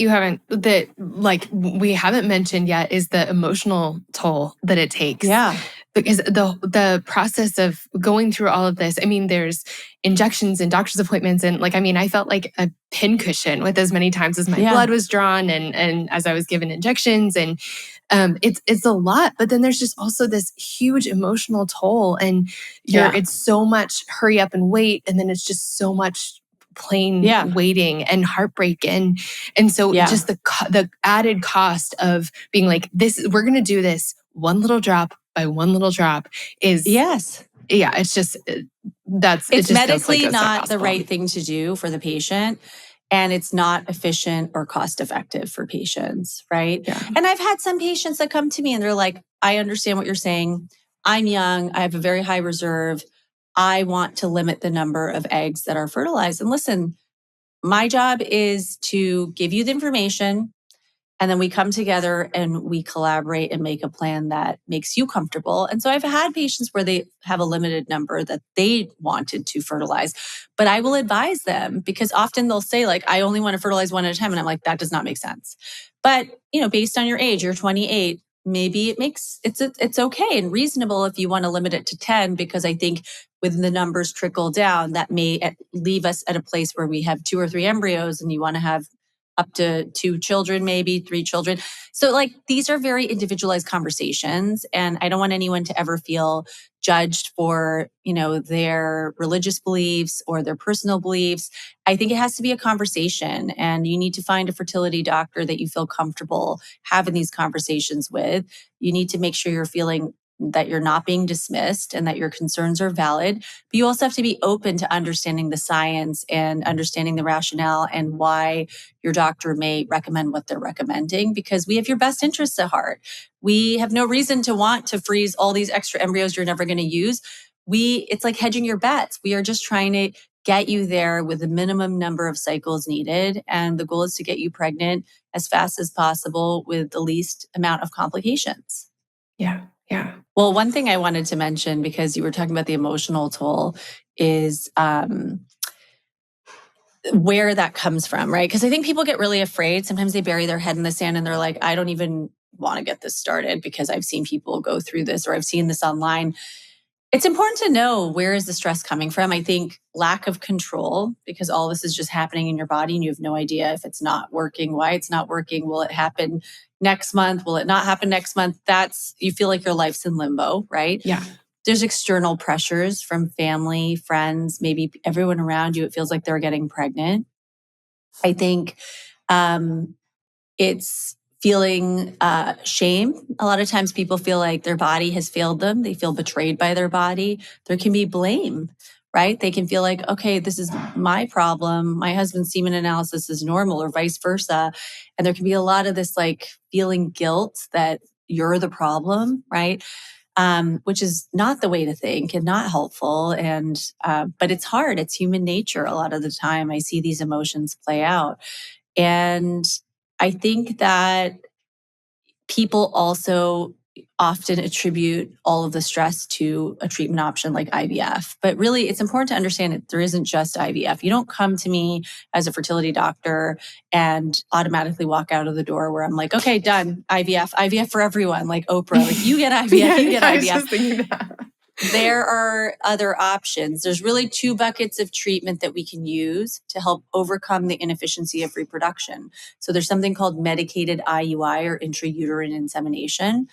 Speaker 1: we haven't mentioned yet is the emotional toll that it takes.
Speaker 2: Yeah.
Speaker 1: Because the process of going through all of this, there's injections and doctor's appointments. And I felt like a pincushion with as many times as my blood was drawn and as I was given injections. And it's a lot. But then there's just also this huge emotional toll. And it's so much hurry up and wait. And then it's just so much plain waiting and heartbreak. And so just the added cost of being like, we're going to do this one little drop by one little drop is it's just
Speaker 2: it's medically not the right thing to do for the patient, and it's not efficient or cost effective for patients, right? And I've had some patients that come to me and they're like, I understand what you're saying. I'm young, I have a very high reserve, I want to limit the number of eggs that are fertilized. And listen, my job is to give you the information, and then we come together and we collaborate and make a plan that makes you comfortable. And so I've had patients where they have a limited number that they wanted to fertilize, but I will advise them, because often they'll say like, I only want to fertilize 1 at a time. And I'm like, that does not make sense. But, based on your age, you're 28, maybe it's okay and reasonable if you want to limit it to 10, because I think when the numbers trickle down, that may leave us at a place where we have 2 or 3 embryos and you want to have up to 2 children, maybe 3 children. So these are very individualized conversations. And I don't want anyone to ever feel judged for, their religious beliefs or their personal beliefs. I think it has to be a conversation, and you need to find a fertility doctor that you feel comfortable having these conversations with. You need to make sure you're feeling that you're not being dismissed and that your concerns are valid. But you also have to be open to understanding the science and understanding the rationale and why your doctor may recommend what they're recommending, because we have your best interests at heart. We have no reason to want to freeze all these extra embryos you're never going to use. It's like hedging your bets. We are just trying to get you there with the minimum number of cycles needed. And the goal is to get you pregnant as fast as possible with the least amount of complications.
Speaker 1: Yeah.
Speaker 2: Well, one thing I wanted to mention, because you were talking about the emotional toll, is where that comes from, right? Because I think people get really afraid. Sometimes they bury their head in the sand and they're like, I don't even want to get this started because I've seen people go through this, or I've seen this online. It's important to know, where is the stress coming from? I think lack of control, because all this is just happening in your body and you have no idea if it's not working, why it's not working. Will it happen next month? Will it not happen next month? You feel like your life's in limbo, right?
Speaker 1: Yeah.
Speaker 2: There's external pressures from family, friends, maybe everyone around you. It feels like they're getting pregnant. I think it's feeling shame. A lot of times people feel like their body has failed them. They feel betrayed by their body. There can be blame, right? They can feel like, okay, this is my problem. My husband's semen analysis is normal, or vice versa. And there can be a lot of this like feeling guilt that you're the problem, right? Which is not the way to think and not helpful. And but it's hard. It's human nature. A lot of the time I see these emotions play out. And I think that people also often attribute all of the stress to a treatment option like IVF. But really, it's important to understand that there isn't just IVF. You don't come to me as a fertility doctor and automatically walk out of the door where I'm like, okay, done, IVF for everyone, like Oprah. Like, you get IVF, you get IVF.
Speaker 1: I was just thinking that.
Speaker 2: There are other options. There's really 2 buckets of treatment that we can use to help overcome the inefficiency of reproduction. So there's something called medicated IUI, or intrauterine insemination.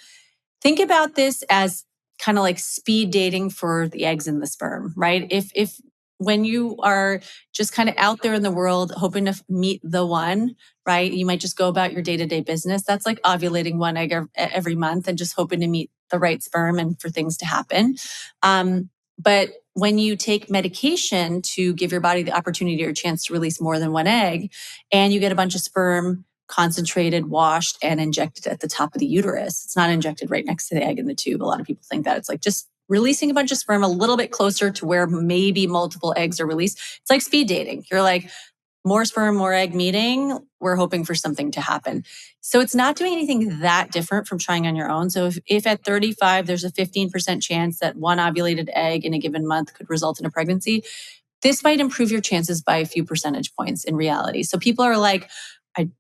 Speaker 2: Think about this as kind of like speed dating for the eggs and the sperm, right? If when you are just kind of out there in the world hoping to meet the one, right? You might just go about your day-to-day business. That's like ovulating one egg every month and just hoping to meet the right sperm and for things to happen. But when you take medication to give your body the opportunity or a chance to release more than one egg, and you get a bunch of sperm concentrated, washed, and injected at the top of the uterus. It's not injected right next to the egg in the tube. A lot of people think that. It's like just releasing a bunch of sperm a little bit closer to where maybe multiple eggs are released. It's like speed dating. You're like, more sperm, more egg meeting. We're hoping for something to happen. So it's not doing anything that different from trying on your own. So if at 35, there's a 15% chance that one ovulated egg in a given month could result in a pregnancy, this might improve your chances by a few percentage points in reality. So people are like,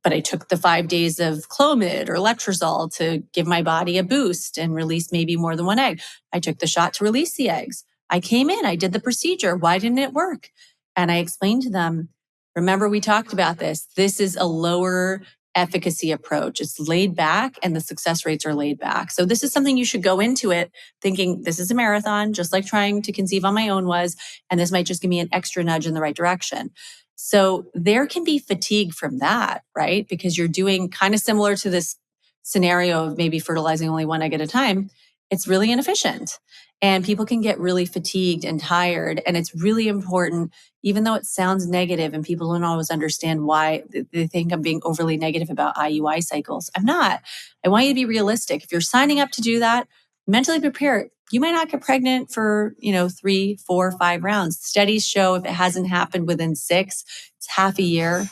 Speaker 2: but I took the 5 days of Clomid or Letrozole to give my body a boost and release maybe more than one egg. I took the shot to release the eggs. I came in, I did the procedure. Why didn't it work? And I explained to them, remember we talked about this. This is a lower efficacy approach. It's laid back and the success rates are laid back. So this is something you should go into it thinking this is a marathon, just like trying to conceive on my own was, and this might just give me an extra nudge in the right direction. So there can be fatigue from that, right? Because you're doing kind of similar to this scenario of maybe fertilizing only one egg at a time. It's really inefficient and people can get really fatigued and tired. And it's really important, even though it sounds negative and people don't always understand why they think I'm being overly negative about IUI cycles. I'm not. I want you to be realistic. If you're signing up to do that, mentally prepare. You might not get pregnant for, 3, 4, 5 rounds. Studies show if it hasn't happened within 6, it's half a year,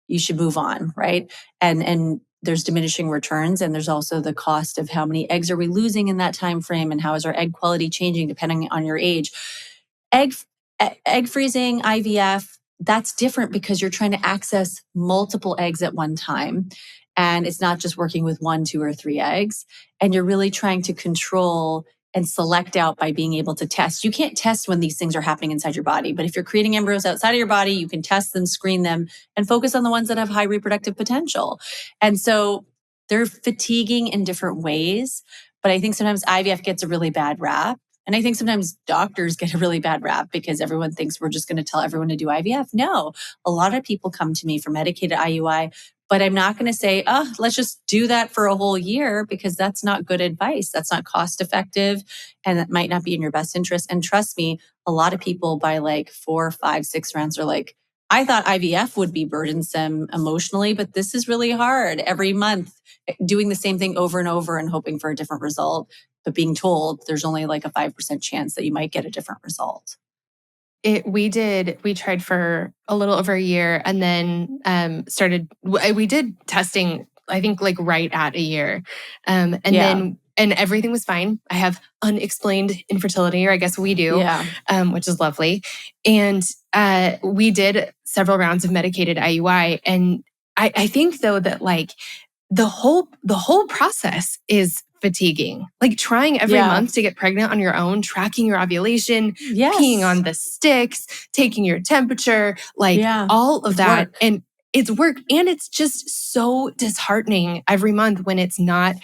Speaker 2: you should move on, right? And there's diminishing returns, and there's also the cost of how many eggs are we losing in that time frame, and how is our egg quality changing depending on your age. Egg freezing, IVF, that's different because you're trying to access multiple eggs at one time. And it's not just working with 1, 2, or 3 eggs. And you're really trying to control and select out by being able to test. You can't test when these things are happening inside your body, but if you're creating embryos outside of your body, you can test them, screen them, and focus on the ones that have high reproductive potential. And so they're fatiguing in different ways, but I think sometimes IVF gets a really bad rap. And I think sometimes doctors get a really bad rap because everyone thinks we're just going to tell everyone to do IVF. No, a lot of people come to me for medicated IUI, but I'm not going to say, let's just do that for a whole year, because that's not good advice. That's not cost effective, and that might not be in your best interest. And trust me, a lot of people by like 4, 5, 6 rounds are like, I thought IVF would be burdensome emotionally, but this is really hard every month, doing the same thing over and over and hoping for a different result, but being told there's only like a 5% chance that you might get a different result.
Speaker 1: We tried for a little over a year, and then we did testing, I think like right at a year. Then everything was fine. I have unexplained infertility, or I guess we do, which is lovely. And we did several rounds of medicated IUI. And I think though that like the whole process is fatiguing. Like trying every month to get pregnant on your own, tracking your ovulation, peeing on the sticks, taking your temperature, like all of that.
Speaker 2: Work.
Speaker 1: And it's work. And it's just so disheartening every month when it's not,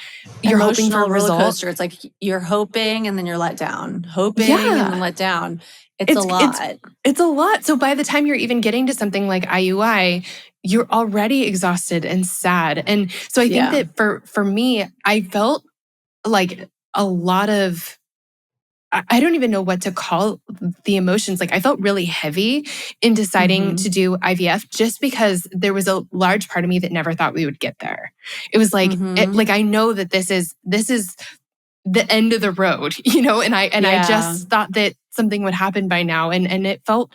Speaker 1: you're hoping for a
Speaker 2: roller
Speaker 1: result.
Speaker 2: coaster. It's like you're hoping and then you're let down, hoping and then let down. It's a lot.
Speaker 1: It's a lot. So by the time you're even getting to something like IUI, you're already exhausted and sad. And so I think that for me, I felt like a lot of, I don't even know what to call the emotions. Like I felt really heavy in deciding to do IVF just because there was a large part of me that never thought we would get there. It was like, like I know that this is the end of the road, you know, and I just thought that something would happen by now. And it felt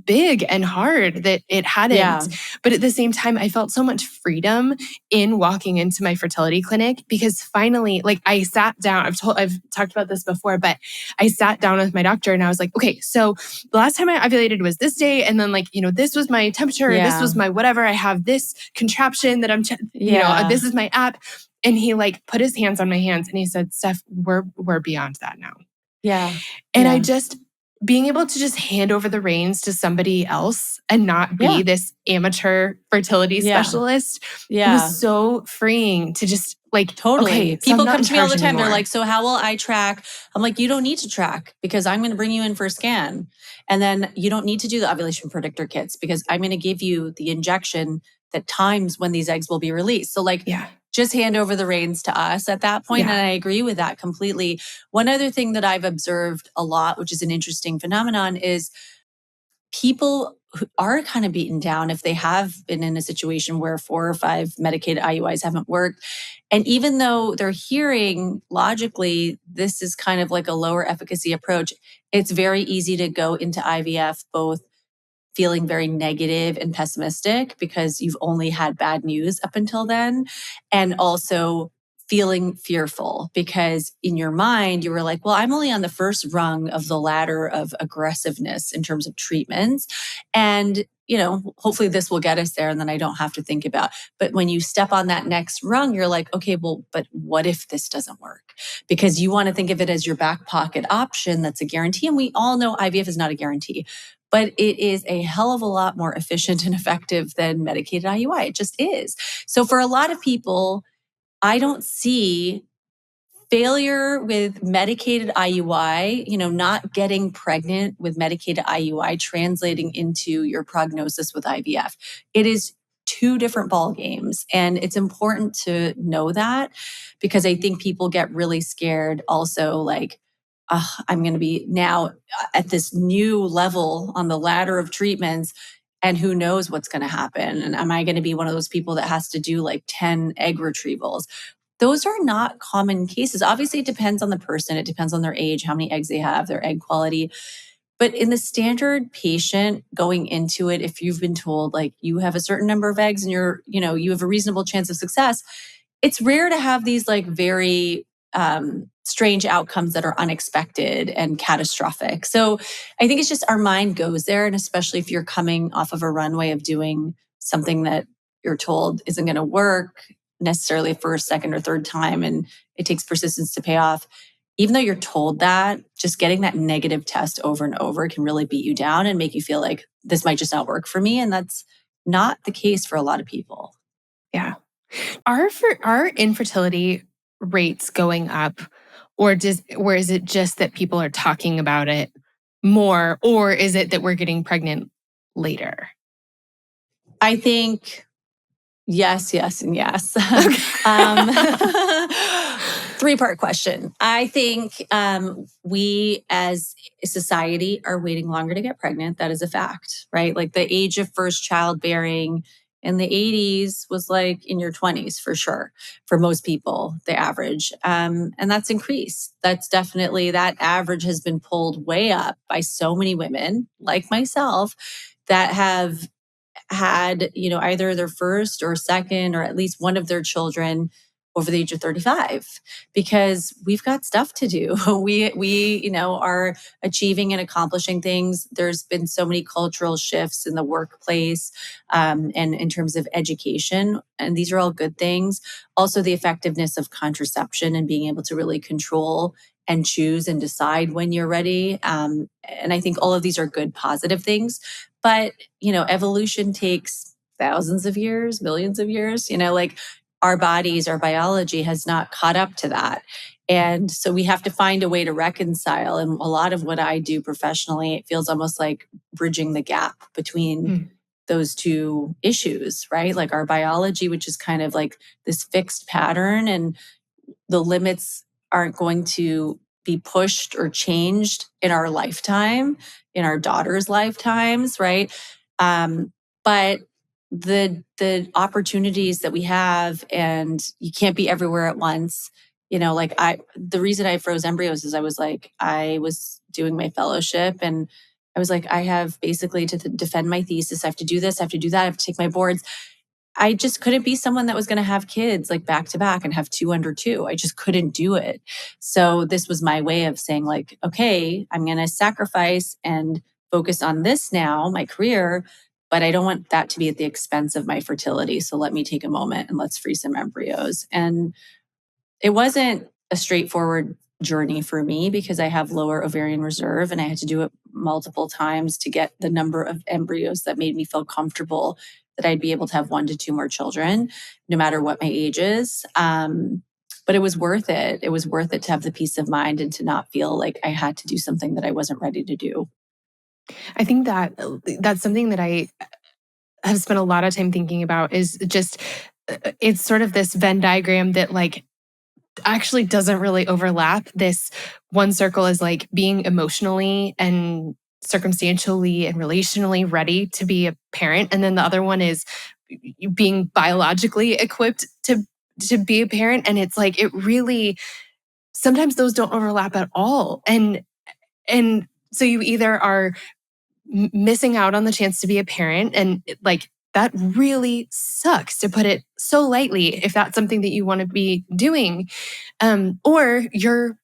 Speaker 1: big and hard that it hadn't. Yeah. But at the same time, I felt so much freedom in walking into my fertility clinic because finally, like I sat down, I've talked about this before, but I sat down with my doctor and I was like, okay, so the last time I ovulated was this day. And then like, you know, this was my temperature, this was my whatever. I have this contraption that I'm, you know, this is my app. And he like put his hands on my hands and he said, Steph, we're beyond that now.
Speaker 2: Yeah.
Speaker 1: And I just, being able to just hand over the reins to somebody else and not be this amateur fertility specialist was so freeing to just like,
Speaker 2: totally.
Speaker 1: Okay, so
Speaker 2: people come to me all the time.
Speaker 1: Anymore.
Speaker 2: They're like, so how will I track? I'm like, you don't need to track because I'm going to bring you in for a scan. And then you don't need to do the ovulation predictor kits because I'm going to give you the injection that times when these eggs will be released. So like, just hand over the reins to us at that point. And I agree with that completely. One other thing that I've observed a lot, which is an interesting phenomenon, is people who are kind of beaten down if they have been in a situation where 4 or 5 medicated IUIs haven't worked. And even though they're hearing logically, this is kind of like a lower efficacy approach, it's very easy to go into IVF both feeling very negative and pessimistic because you've only had bad news up until then. And also feeling fearful because in your mind, you were like, well, I'm only on the first rung of the ladder of aggressiveness in terms of treatments. And, you know, hopefully this will get us there and then I don't have to think about. But when you step on that next rung, you're like, okay, well, but what if this doesn't work? Because you want to think of it as your back pocket option that's a guarantee. And we all know IVF is not a guarantee. But it is a hell of a lot more efficient and effective than medicated IUI. It just is. So for a lot of people, I don't see failure with medicated IUI, you know, not getting pregnant with medicated IUI translating into your prognosis with IVF. It is 2 different ball games. And it's important to know that because I think people get really scared also like, I'm going to be now at this new level on the ladder of treatments and who knows what's going to happen. And am I going to be one of those people that has to do like 10 egg retrievals? Those are not common cases. Obviously, it depends on the person. It depends on their age, how many eggs they have, their egg quality. But in the standard patient going into it, if you've been told like you have a certain number of eggs and you have a reasonable chance of success, it's rare to have these like very strange outcomes that are unexpected and catastrophic. So I think it's just our mind goes there. And especially if you're coming off of a runway of doing something that you're told isn't going to work necessarily for a second or third time, and it takes persistence to pay off. Even though you're told that, just getting that negative test over and over can really beat you down and make you feel like this might just not work for me. And that's not the case for a lot of people.
Speaker 1: Yeah. Are infertility rates going up, or is it just that people are talking about it more, or is it that we're getting pregnant later?
Speaker 2: I think yes, and yes.
Speaker 1: Okay.
Speaker 2: 3-part question. I think we as a society are waiting longer to get pregnant. That is a fact, right? Like the age of first childbearing in the 80s was like in your 20s for sure. For most people, the average. And that's increased. That's definitely, that average has been pulled way up by so many women like myself that have had, either their first or second or at least one of their children over the age of 35 because we've got stuff to do. We are achieving and accomplishing things. There's been so many cultural shifts in the workplace and in terms of education, and these are all good things. Also, the effectiveness of contraception and being able to really control and choose and decide when you're ready. And I think all of these are good, positive things. But, evolution takes thousands of years, millions of years, like our bodies, our biology has not caught up to that. And so we have to find a way to reconcile. And a lot of what I do professionally, it feels almost like bridging the gap between those two issues, right? Like our biology, which is kind of like this fixed pattern, and the limits aren't going to be pushed or changed in our lifetime, in our daughters' lifetimes, right? But the opportunities that we have, and you can't be everywhere at once. The reason I froze embryos is I was doing my fellowship, and I was like, I have basically to defend my thesis. I have to do this, I have to do that, I have to take my boards. I just couldn't be someone that was going to have kids like back to back and have 2 under 2. I just couldn't do it. So this was my way of saying like, okay, I'm going to sacrifice and focus on this now, my career, but I don't want that to be at the expense of my fertility. So let me take a moment and let's free some embryos. And it wasn't a straightforward journey for me because I have lower ovarian reserve and I had to do it multiple times to get the number of embryos that made me feel comfortable that I'd be able to have 1 to 2 more children, no matter what my age is. But it was worth it. It was worth it to have the peace of mind and to not feel like I had to do something that I wasn't ready to do.
Speaker 1: I think that that's something that I have spent a lot of time thinking about is just, it's sort of this Venn diagram that like actually doesn't really overlap. This one circle is like being emotionally and circumstantially and relationally ready to be a parent. And then the other one is being biologically equipped to be a parent. And it's like, it really, sometimes those don't overlap at all. And so you either are missing out on the chance to be a parent, and like that really sucks, to put it so lightly, if that's something that you want to be doing, or you're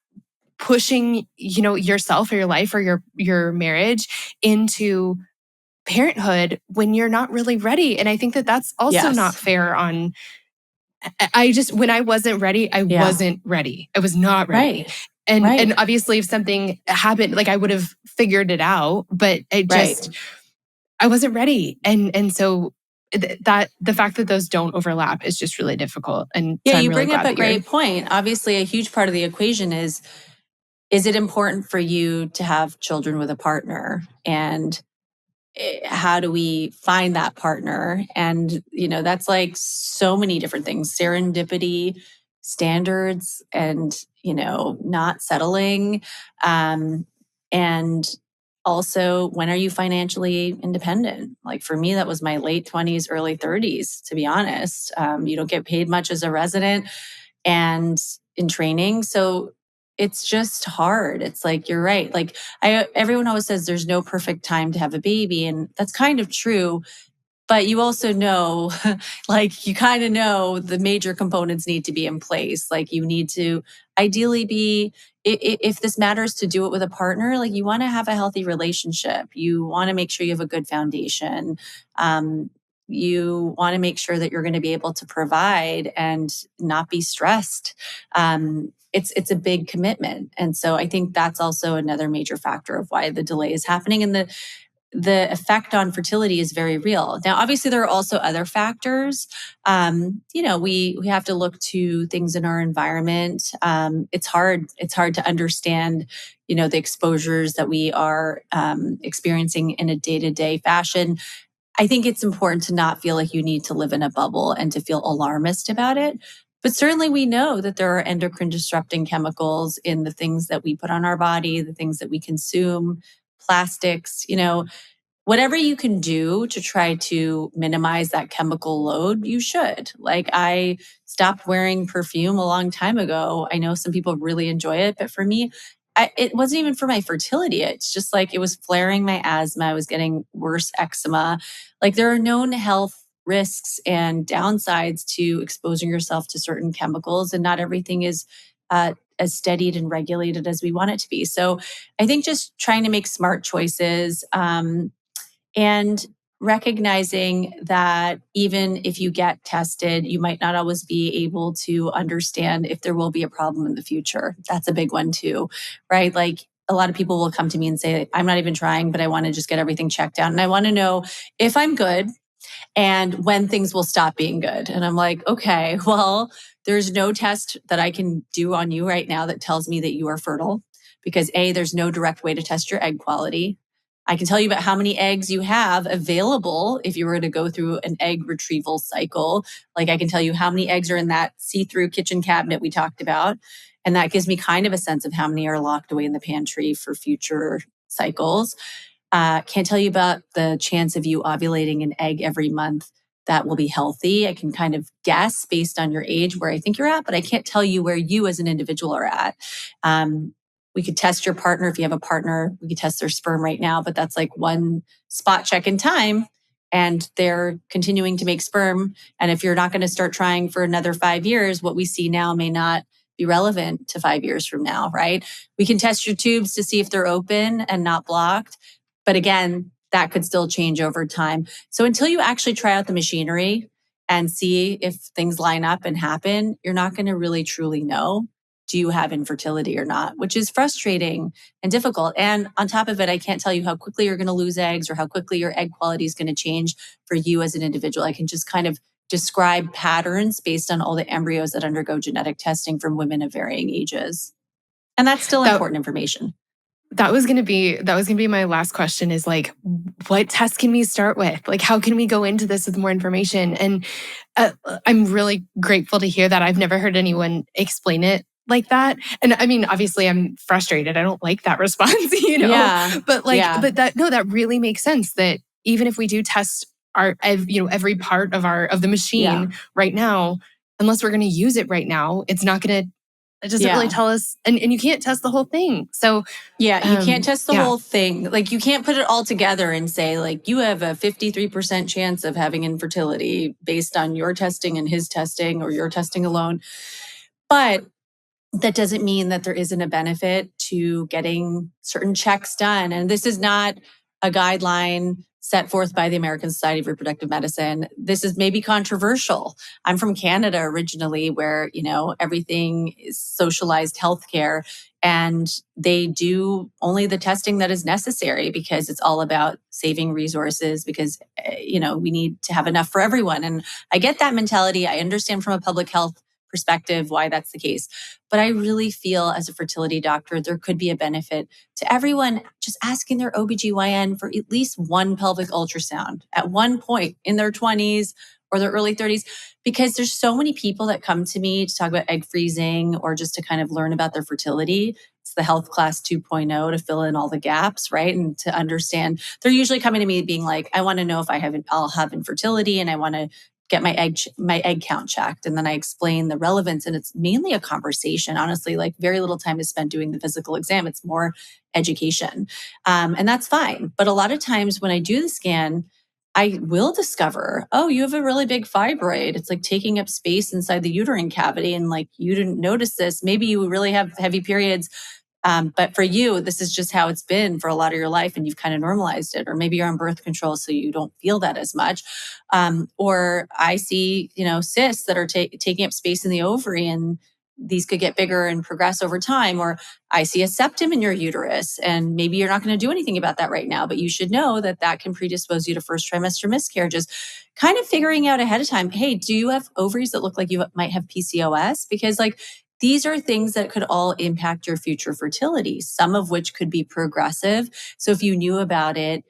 Speaker 1: pushing yourself or your life or your marriage into parenthood when you're not really ready. And I think that that's also not fair on, when I wasn't ready, I wasn't ready. I was not ready.
Speaker 2: Right.
Speaker 1: And obviously if something happened, like I would have figured it out, but I wasn't ready. And so that the fact that those don't overlap is just really difficult. And so
Speaker 2: you bring up a great point. Obviously, a huge part of the equation is it important for you to have children with a partner? And how do we find that partner? And, that's like so many different things, serendipity, standards, and, not settling. And also, when are you financially independent? Like for me, that was my late 20s, early 30s, to be honest. You don't get paid much as a resident and in training. So it's just hard. It's like, you're right. Like everyone always says there's no perfect time to have a baby. And that's kind of true. But you also know, like you kind of know the major components need to be in place. Like you need to ideally be, if this matters to do it with a partner, like you want to have a healthy relationship. You want to make sure you have a good foundation. You want to make sure that you're going to be able to provide and not be stressed. It's a big commitment. And so I think that's also another major factor of why the delay is happening. And the effect on fertility is very real. Now, obviously, there are also other factors. We have to look to things in our environment. It's hard to understand, the exposures that we are experiencing in a day-to-day fashion. I think it's important to not feel like you need to live in a bubble and to feel alarmist about it. But certainly we know that there are endocrine disrupting chemicals in the things that we put on our body, the things that we consume, plastics, whatever you can do to try to minimize that chemical load, you should. Like I stopped wearing perfume a long time ago. I know some people really enjoy it, but for me, it wasn't even for my fertility. It's just like it was flaring my asthma. I was getting worse eczema. Like there are known health risks and downsides to exposing yourself to certain chemicals, and not everything is as steadied and regulated as we want it to be. So I think just trying to make smart choices, and recognizing that even if you get tested, you might not always be able to understand if there will be a problem in the future. That's a big one too, right? Like a lot of people will come to me and say, I'm not even trying, but I want to just get everything checked out. And I want to know if I'm good and when things will stop being good. And I'm like, okay, well, there's no test that I can do on you right now that tells me that you are fertile because A, there's no direct way to test your egg quality. I can tell you about how many eggs you have available if you were to go through an egg retrieval cycle. Like I can tell you how many eggs are in that see-through kitchen cabinet we talked about. And that gives me kind of a sense of how many are locked away in the pantry for future cycles. Can't tell you about the chance of you ovulating an egg every month that will be healthy. I can kind of guess based on your age where I think you're at, but I can't tell you where you as an individual are at. We could test your partner if you have a partner. We could test their sperm right now, but that's like one spot check in time. And they're continuing to make sperm. And if you're not going to start trying for another 5 years, what we see now may not be relevant to 5 years from now, right? We can test your tubes to see if they're open and not blocked. But again, that could still change over time. So until you actually try out the machinery and see if things line up and happen, you're not going to really truly know, do you have infertility or not, which is frustrating and difficult. And on top of it, I can't tell you how quickly you're going to lose eggs or how quickly your egg quality is going to change for you as an individual. I can just kind of describe patterns based on all the embryos that undergo genetic testing from women of varying ages. And that's still important information.
Speaker 1: That was going to be my last question is like, what test can we start with? Like, how can we go into this with more information? And I'm really grateful to hear that. I've never heard anyone explain it like that. And I mean, obviously I'm frustrated. I don't like that response,
Speaker 2: Yeah.
Speaker 1: but that really makes sense that even if we do test every part of the machine right now, unless we're going to use it right now, it doesn't really tell us, and you can't test the whole thing. So
Speaker 2: you can't test the whole thing. Like you can't put it all together and say like you have a 53% chance of having infertility based on your testing and his testing or your testing alone. But that doesn't mean that there isn't a benefit to getting certain checks done. And this is not a guideline set forth by the American Society of Reproductive Medicine. This is maybe controversial. I'm from Canada originally, where, everything is socialized healthcare, and they do only the testing that is necessary because it's all about saving resources because, we need to have enough for everyone. And I get that mentality. I understand from a public health perspective why that's the case. But I really feel as a fertility doctor, there could be a benefit to everyone just asking their OBGYN for at least one pelvic ultrasound at one point in their 20s or their early 30s, because there's so many people that come to me to talk about egg freezing or just to kind of learn about their fertility. It's the health class 2.0 to fill in all the gaps, right? And to understand, they're usually coming to me being like, I want to know if I'll have infertility and I want to get my egg count checked. And then I explain the relevance. And it's mainly a conversation. Honestly, like very little time is spent doing the physical exam. It's more education. And that's fine. But a lot of times when I do the scan, I will discover, oh, you have a really big fibroid. It's like taking up space inside the uterine cavity. And like, you didn't notice this. Maybe you really have heavy periods. But for you, this is just how it's been for a lot of your life and you've kind of normalized it. Or maybe you're on birth control so you don't feel that as much. Or I see, cysts that are taking up space in the ovary and these could get bigger and progress over time. Or I see a septum in your uterus and maybe you're not going to do anything about that right now, but you should know that that can predispose you to first trimester miscarriages. Kind of figuring out ahead of time, hey, do you have ovaries that look like you might have PCOS? Because like, these are things that could all impact your future fertility, some of which could be progressive. So if you knew about it,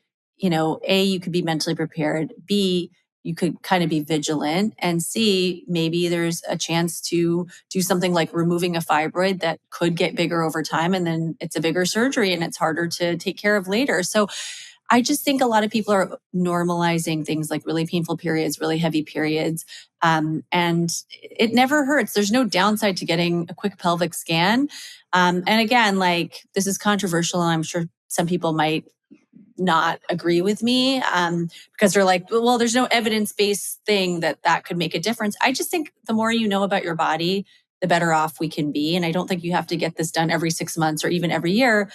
Speaker 2: A, you could be mentally prepared. B, you could kind of be vigilant. And C, maybe there's a chance to do something like removing a fibroid that could get bigger over time. And then it's a bigger surgery and it's harder to take care of later. So I just think a lot of people are normalizing things like really painful periods, really heavy periods. And it never hurts. There's no downside to getting a quick pelvic scan. And again, like this is controversial and I'm sure some people might not agree with me because they're like, well, there's no evidence-based thing that could make a difference. I just think the more you know about your body, the better off we can be. And I don't think you have to get this done every 6 months or even every year.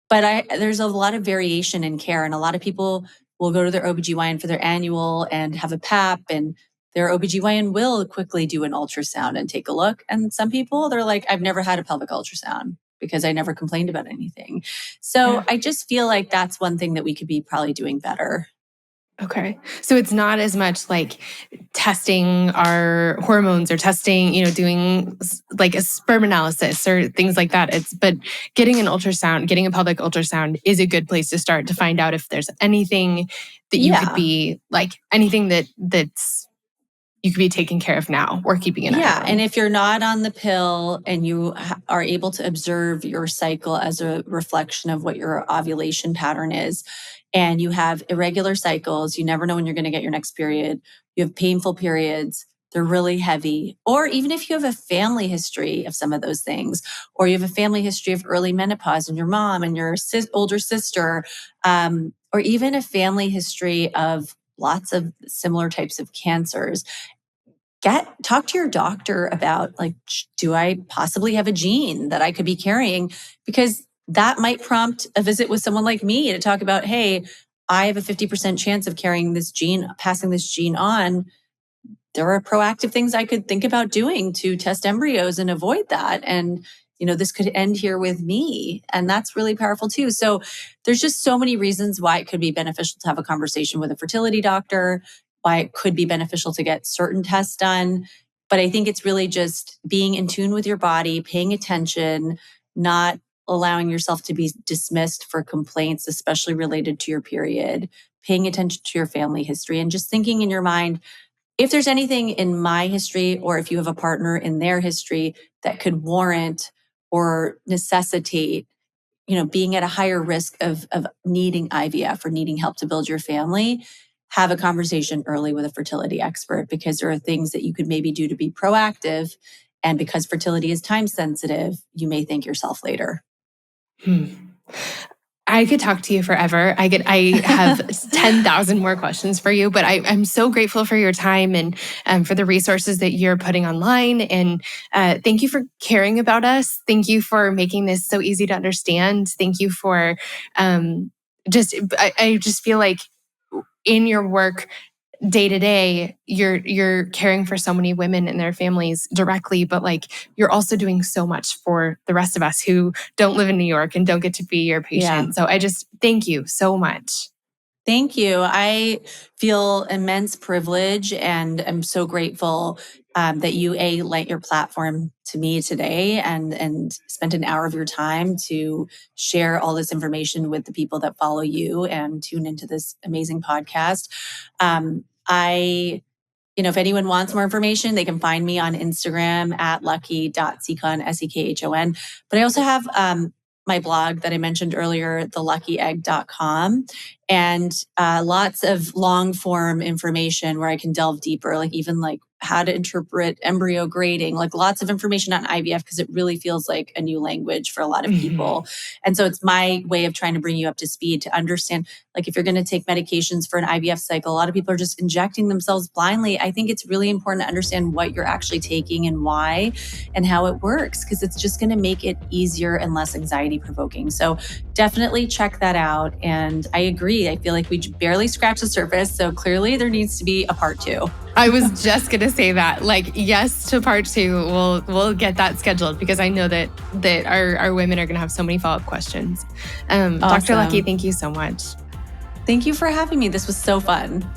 Speaker 2: But there's a lot of variation in care. And a lot of people will go to their OBGYN for their annual and have a PAP, and their OBGYN will quickly do an ultrasound and take a look. And some people, they're like, I've never had a pelvic ultrasound because I never complained about anything. So I just feel like that's one thing that we could be probably doing better.
Speaker 1: Okay. So it's not as much like testing our hormones or testing, doing like a sperm analysis or things like that. But getting an ultrasound, getting a pelvic ultrasound is a good place to start to find out if there's anything that you could be like, anything that's you could be taking care of now or keeping an eye on.
Speaker 2: Yeah. And if you're not on the pill and you are able to observe your cycle as a reflection of what your ovulation pattern is, and you have irregular cycles, you never know when you're going to get your next period, you have painful periods, they're really heavy, or even if you have a family history of some of those things, or you have a family history of early menopause in your mom and your older sister, or even a family history of lots of similar types of cancers, talk to your doctor about, like, do I possibly have a gene that I could be carrying? Because that might prompt a visit with someone like me to talk about, hey, I have a 50% chance of carrying this gene, passing this gene on. There are proactive things I could think about doing to test embryos and avoid that. And, this could end here with me. And that's really powerful too. So there's just so many reasons why it could be beneficial to have a conversation with a fertility doctor, why it could be beneficial to get certain tests done. But I think it's really just being in tune with your body, paying attention, not allowing yourself to be dismissed for complaints, especially related to your period, paying attention to your family history, and just thinking in your mind, if there's anything in my history, or if you have a partner in their history that could warrant or necessitate, being at a higher risk of needing IVF or needing help to build your family, have a conversation early with a fertility expert, because there are things that you could maybe do to be proactive. And because fertility is time sensitive, you may thank yourself later.
Speaker 1: I could talk to you forever. I have 10,000 more questions for you, but I'm so grateful for your time and for the resources that you're putting online. And thank you for caring about us. Thank you for making this so easy to understand. Thank you for I just feel like in your work day to day, you're caring for so many women and their families directly, but like you're also doing so much for the rest of us who don't live in New York and don't get to be your patient. Yeah. So I just thank you so much.
Speaker 2: Thank you. I feel immense privilege, and I'm so grateful that you lent your platform to me today and spent an hour of your time to share all this information with the people that follow you and tune into this amazing podcast. If anyone wants more information, they can find me on Instagram at lucky.sekhon, Sekhon. But I also have my blog that I mentioned earlier, theluckyegg.com, and lots of long form information where I can delve deeper, like even like how to interpret embryo grading, like lots of information on IVF, because it really feels like a new language for a lot of people. And so it's my way of trying to bring you up to speed to understand, like if you're going to take medications for an IVF cycle, a lot of people are just injecting themselves blindly. I think it's really important to understand what you're actually taking and why and how it works, because it's just going to make it easier and less anxiety provoking. So definitely check that out. And I agree. I feel like we barely scratched the surface. So clearly there needs to be a part 2.
Speaker 1: I was just going to say that, like, yes to part 2. We'll get that scheduled, because I know that our women are going to have so many follow-up questions. Awesome. Dr. Lucky, thank you so much.
Speaker 2: Thank you for having me. This was so fun.